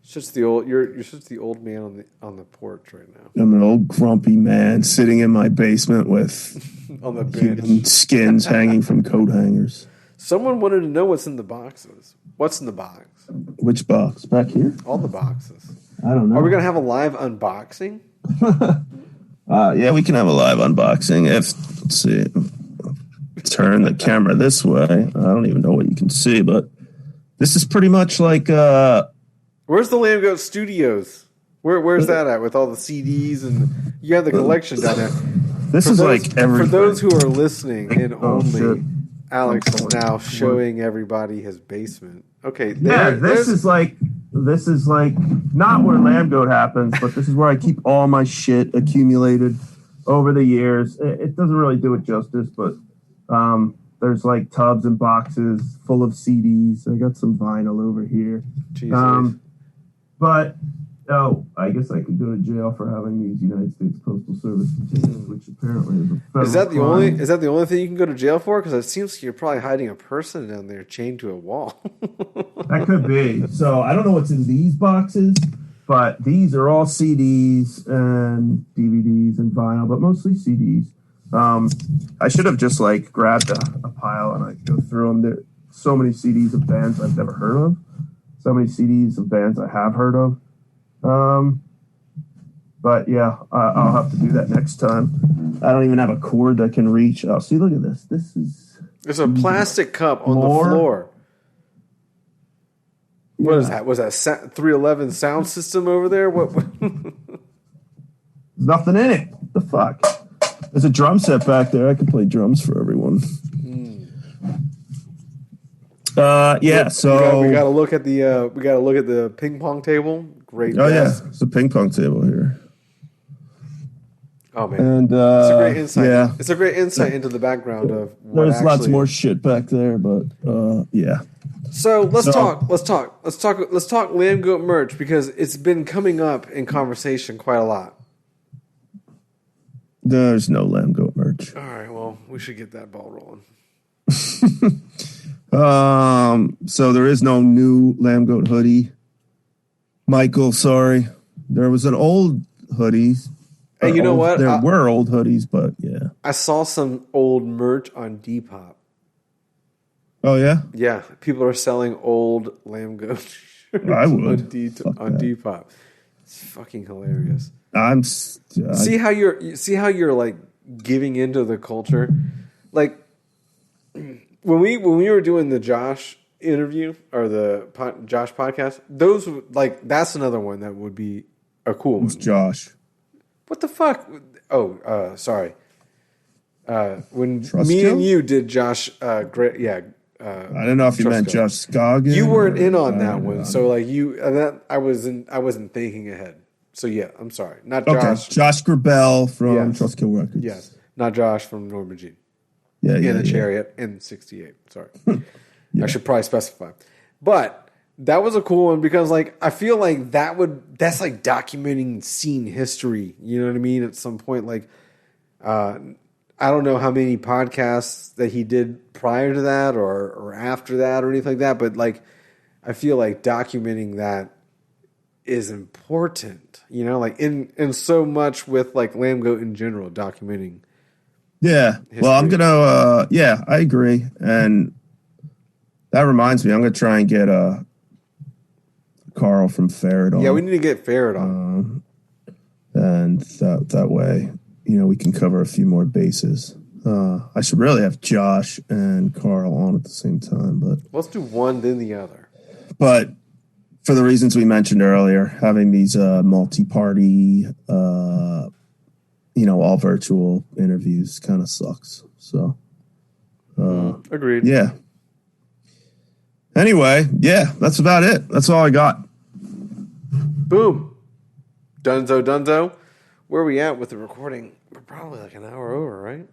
just the old man on the porch right now.
I'm an old grumpy man sitting in my basement with
on the
human skins hanging from coat hangers.
Someone wanted to know what's in the boxes. What's in the box?
Which box? Back here?
All the boxes.
I don't know.
Are we gonna have a live unboxing?
Yeah, we can have a live unboxing. Let's see, turn the camera this way. I don't even know what you can see, but this is pretty much like.
Where's the Lambgoat Studios? Where's that at with all the CDs and you have the collection down there?
This is like everything.
For those who are listening in only, shit. Alex is now showing everybody his basement. Okay,
this is like not where Lambgoat happens, but this is where I keep all my shit accumulated over the years. It doesn't really do it justice, but there's like tubs and boxes full of CDs. I got some vinyl over here. But I guess I could go to jail for having these United States Postal Service containers, which apparently is a federal crime.
Is that the only thing you can go to jail for? Because it seems like you're probably hiding a person down there chained to a wall.
That could be. So I don't know what's in these boxes, but these are all CDs and DVDs and vinyl, but mostly CDs. I should have just like grabbed a pile and I'd go through them. There are so many CDs of bands I've never heard of. So many CDs of bands I have heard of. But yeah, I'll have to do that next time. I don't even have a cord that can reach. Oh, see, look at this.
There's a plastic cup on the floor. What is that? Was that 311 sound system over there? What?
There's nothing in it. What the fuck? There's a drum set back there. I can play drums for everyone. Yeah. So
we got to look at the ping pong table. Great.
Yeah, it's a ping pong table here.
Oh man,
and
it's a great insight.
Yeah,
it's a great insight into the background of.
There's lots more shit back there, but yeah.
So let's talk Lambgoat merch because it's been coming up in conversation quite a lot.
There's no Lambgoat merch. merch.
All right, well, we should get that ball rolling.
So there is no new Lambgoat hoodie. Michael, sorry. There was an old hoodie.
Hey, you know what?
There were old hoodies, but yeah.
I saw some old merch on Depop.
Oh, yeah?
Yeah, people are selling old Lambgoat shirts
I would.
on Depop. It's fucking hilarious.
See
how you're like giving into the culture. Like when we were doing the Josh interview or the Josh podcast, those like that's another one that would be a cool one.
Josh.
What the fuck? Oh, sorry. When
Trustkill?
me and you did Josh, I
don't know if you meant Josh Scoggin.
You weren't in on that one, so like I wasn't thinking ahead. So yeah, I'm sorry, not Josh.
Okay, Josh Grabell from Trustkill Records.
Yes, not Josh from Norma Jean.
Yeah,
in a chariot in '68. Sorry,
Yeah.
I should probably specify. But that was a cool one because like I feel like that's like documenting scene history. You know what I mean? At some point, like I don't know how many podcasts that he did prior to that or after that or anything like that, but like I feel like documenting that is important, you know, like in so much with like Lambgoat in general, documenting.
Yeah.
history.
Well, I'm gonna I agree. And that reminds me, I'm gonna try and get Carl from Ferret on.
Yeah, we need to get Ferret on.
And that way, you know, we can cover a few more bases. I should really have Josh and Carl on at the same time, but
Let's do one, then the other.
But for the reasons we mentioned earlier, having these multi-party, all virtual interviews kind of sucks. So,
Agreed.
yeah. Anyway, yeah, that's about it. That's all I got.
Boom. Dunzo. Where are we at with the recording? We're probably like an hour over, right?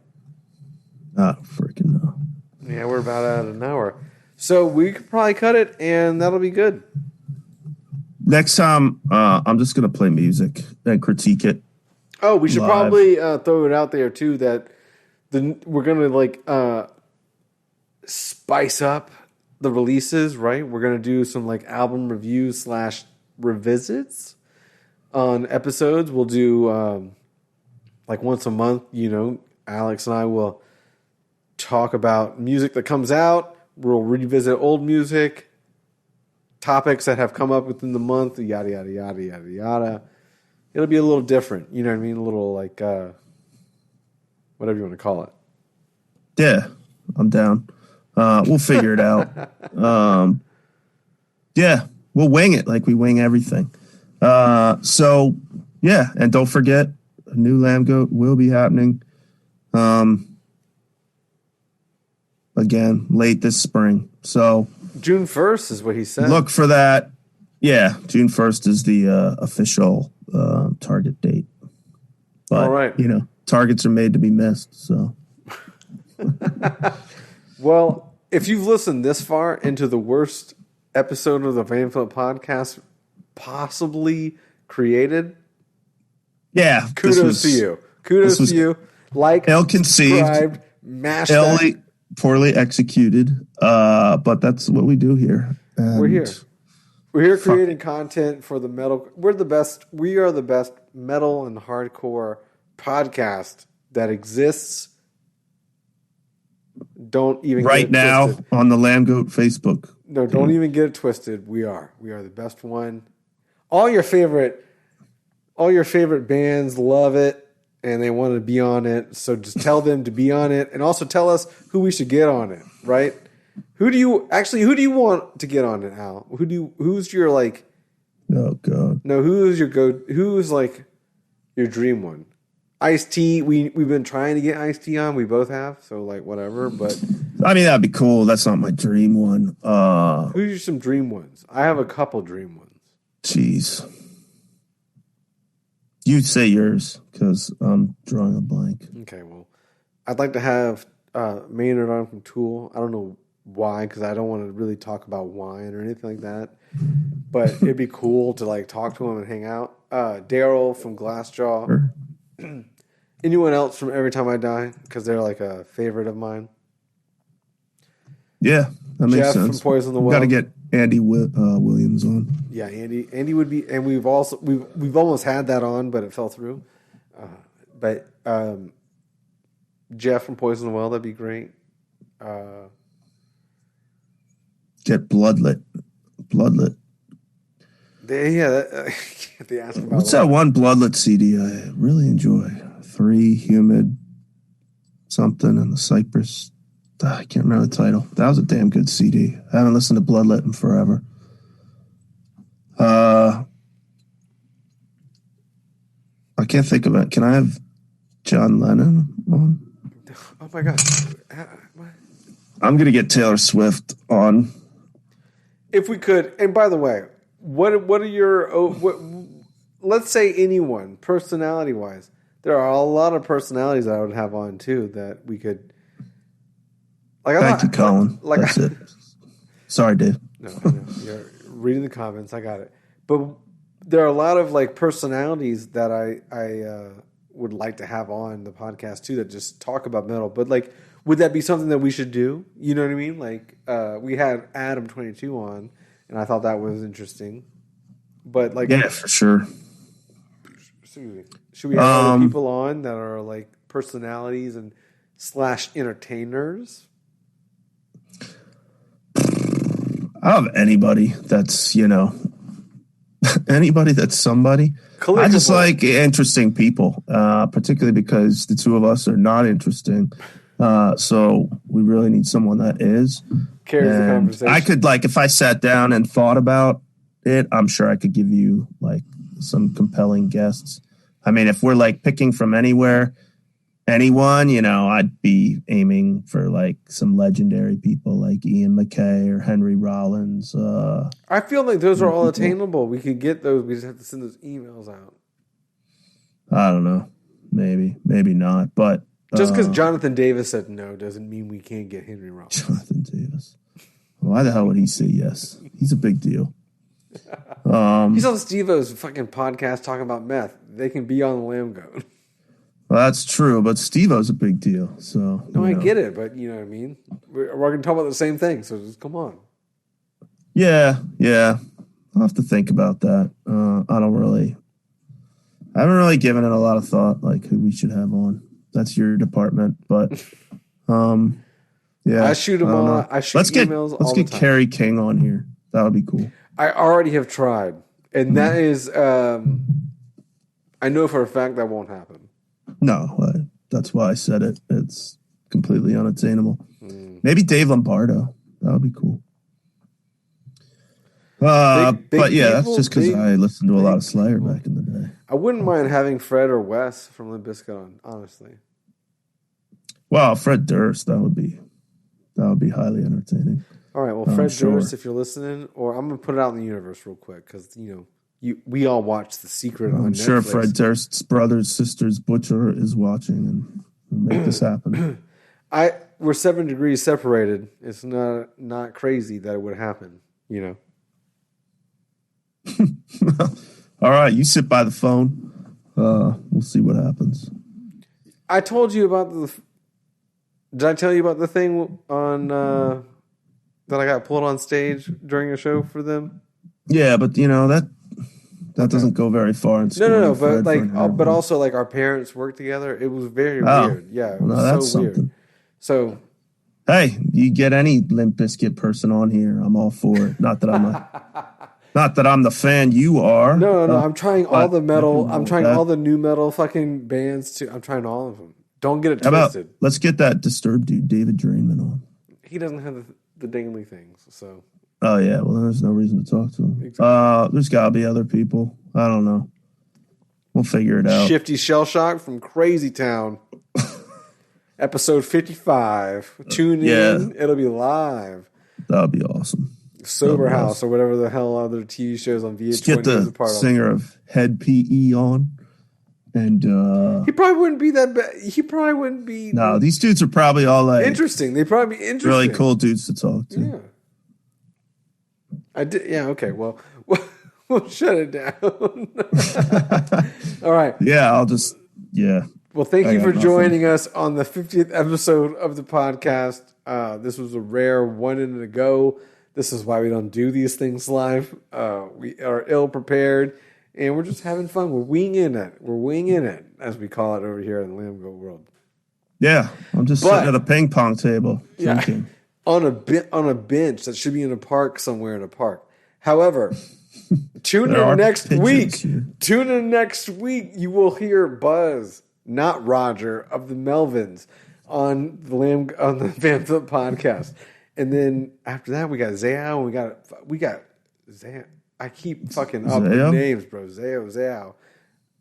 Freaking no.
Yeah, we're about at an hour. So we could probably cut it, and that'll be good.
Next time, I'm just going to play music and critique it.
Oh, we should
live.
probably throw it out there, too, that we're going to, like, spice up the releases, right? We're going to do some, like, album reviews / revisits on episodes. We'll do, like, once a month, you know, Alex and I will talk about music that comes out. We'll revisit old music, topics that have come up within the month, yada, yada, yada, yada, yada. It'll be a little different. You know what I mean? A little like, whatever you want to call it.
Yeah, I'm down. We'll figure it out. Yeah, we'll wing it like we wing everything. So, yeah, and don't forget, a new Lambgoat will be happening. Again, late this spring. So
June 1st is what he said.
look for that. Yeah, June 1st is the official target date. But,
all right.
you know, targets are made to be missed. So,
Well, if you've listened this far into the worst episode of the Vanflip podcast possibly created,
yeah,
kudos to you. Kudos to you. Like,
ill-conceived,
subscribed, mash that.
poorly executed, but that's what we do here. And
We're here. We're here creating content for the metal. We're the best. We are the best metal and hardcore podcast that exists. Don't even
right
get it
now
twisted.
on the Lambgoat Facebook.
No, don't even get it twisted. We are the best one. All your favorite bands love it and they want to be on it. So just tell them to be on it, and also tell us who we should get on it. Right? Who do you want to get on it, Al? Who's your like?
Oh God!
No, who's like your dream one? Ice-T. We've been trying to get Ice-T on. We both have. So like whatever. But
I mean, that'd be cool. That's not my dream one.
who's some dream ones? I have a couple dream ones.
Jeez. You say yours because I'm drawing a blank.
Okay, well, I'd like to have Maynard on from Tool. I don't know why, because I don't want to really talk about wine or anything like that. But it'd be cool to like talk to him and hang out. Daryl from Glassjaw.
Sure.
Anyone else from Every Time I Die? Because they're like a favorite of mine.
Yeah, that makes
Jeff
sense.
from Poison the Well.
Got to get Andy Williams on.
Yeah, Andy would be, and we've almost had that on, but it fell through. But Jeff from Poison the Well, that'd be great.
Get Bloodlit.
They ask about
What's that one Bloodlit CD I really enjoy? 3 Humid something and the Cypress. I can't remember the title. That was a damn good CD. I haven't listened to Bloodlit in forever. I can't think of it. Can I have John Lennon on?
Oh my God.
I'm going to get Taylor Swift on.
If we could, and by the way, what are your, let's say anyone, personality-wise, there are a lot of personalities that I would have on too that we could.
Thank you, Colin. That's it. Sorry, Dave.
No, you're reading the comments. I got it. But there are a lot of like personalities that I would like to have on the podcast too that just talk about metal. But like, would that be something that we should do? You know what I mean? Like, we had Adam22 on, and I thought that was interesting. But like,
yeah, for sure.
Should we have other people on that are like personalities and / entertainers?
I have anybody that's, anybody that's somebody. I just like interesting people, particularly because the two of us are not interesting. So we really need someone that is.
Carries the conversation.
I could, like, if I sat down and thought about it, I'm sure I could give you, like, some compelling guests. I mean, if we're, like, picking from anyone, I'd be aiming for like some legendary people like Ian MacKaye or Henry Rollins.
I feel like those are all attainable. We could get those. We just have to send those emails out.
I don't know. Maybe not. But
just because Jonathan Davis said no doesn't mean we can't get Henry Rollins.
Jonathan Davis. Why the hell would he say yes? He's a big deal.
He's on Steve-O's fucking podcast talking about meth. They can be on the Lambgoat.
Well, that's true, but Steve-O's a big deal. So
no, I get it, but you know what I mean. We're going to talk about the same thing, so just come on.
Yeah. I'll have to think about that. I haven't really given it a lot of thought, like who we should have on. That's your department, but yeah.
I shoot them all. I shoot emails all the time.
Let's get Carrie King on here. That would be cool.
I already have tried, and that is, I know for a fact that won't happen.
No, that's why I said it. It's completely unattainable. Maybe Dave Lombardo. That would be cool. But yeah, that's just because I listened to a lot of Slayer back in the day.
I wouldn't mind having Fred or Wes from Limp Bizkit on, honestly.
Well, Fred Durst, that would be highly entertaining.
All right, well, Fred Durst, if you're listening, or I'm going to put it out in the universe real quick because, we all watch The Secret on Netflix. I'm sure
Fred Durst's brothers, sisters, Butcher is watching and we'll make this happen.
We're 7 degrees separated. It's not crazy that it would happen,
All right, you sit by the phone. We'll see what happens.
I told you about did I tell you about the thing on that I got pulled on stage during a show for them?
Yeah, but that doesn't go very far in school.
No, but also like our parents work together. It was very weird. Yeah, it was so weird. Something. So,
hey, you get any Limp Bizkit person on here, I'm all for it. Not that I'm the fan you are.
No. I'm trying all the metal. I'm trying all the new metal fucking bands too. I'm trying all of them. Don't get it twisted.
Let's get that Disturbed dude, David Drainman, on.
He doesn't have the dangly things, so.
Oh, yeah. Well, there's no reason to talk to him. Exactly. There's got to be other people. I don't know. We'll figure it out.
Shifty Shell Shock from Crazy Town. Episode 55. Tune in. It'll be live.
That would be awesome.
Sober House or whatever the hell other TV shows on VH1.
Let's get the singer of Head PE on. And
he probably wouldn't be that bad. He probably wouldn't be.
No, these dudes are probably all like.
Interesting. They'd probably be interesting.
Really cool dudes to talk to.
Yeah. I did. Yeah. Okay. Well, we'll shut it down. All right.
Yeah.
Well, thank
I
you
got
for
nothing.
joining us on the 50th episode of the podcast. This was a rare one in a go. This is why we don't do these things live. We are ill prepared, and we're just having fun. We're winging it. We're winging it, as we call it over here in the Lambgoat world.
Yeah, I'm just
But-
sitting at a ping pong table drinking.
On a bench that should be in a park somewhere in a park. However, tune
There are
in next
pigeons
week.
here.
Tune in next week. You will hear Buzz, not Roger, of the Melvins on the Vanflip podcast. And then after that, we got Zao. We got Zao. I keep fucking up with
Zao?
names, bro. Zao.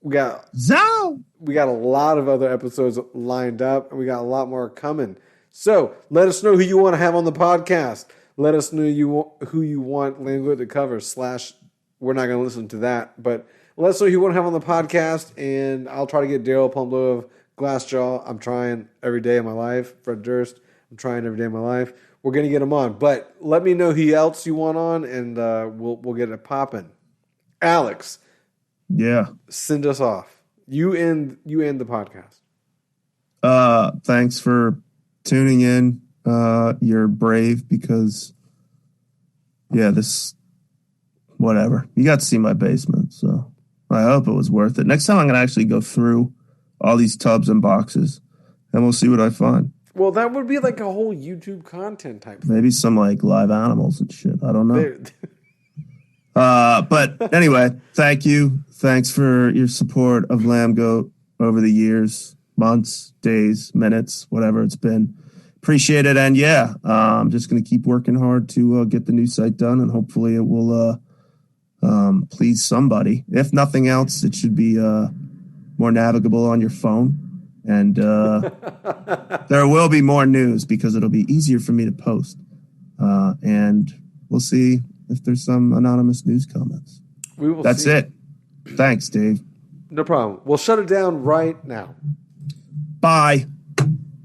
We got
Zow!
a lot of other episodes lined up, and we got a lot more coming. So let us know who you want to have on the podcast. Let us know who you want Lambgoat to cover. / we're not going to listen to that, but let us know who you want to have on the podcast, and I'll try to get Daryl Pumplow of Glassjaw. I'm trying every day of my life. Fred Durst, I'm trying every day of my life. We're going to get him on, but let me know who else you want on, and we'll get it popping. Alex,
Yeah.
send us off. You end the podcast.
Thanks for tuning in. You're brave because, whatever. You got to see my basement, so I hope it was worth it. Next time I'm going to actually go through all these tubs and boxes, and we'll see what I find.
Well, that would be like a whole YouTube content type thing.
Maybe some like live animals and shit. I don't know.
There-
But anyway, thank you. Thanks for your support of Lambgoat over the years, months, days, minutes, whatever it's been. Appreciate it. And I'm just going to keep working hard to get the new site done, and hopefully it will please somebody. If nothing else, it should be more navigable on your phone. And there will be more news because it'll be easier for me to post. And we'll see if there's some anonymous news comments.
we will
That's
see.
it. Thanks, Dave.
No problem. We'll shut it down right now.
Bye.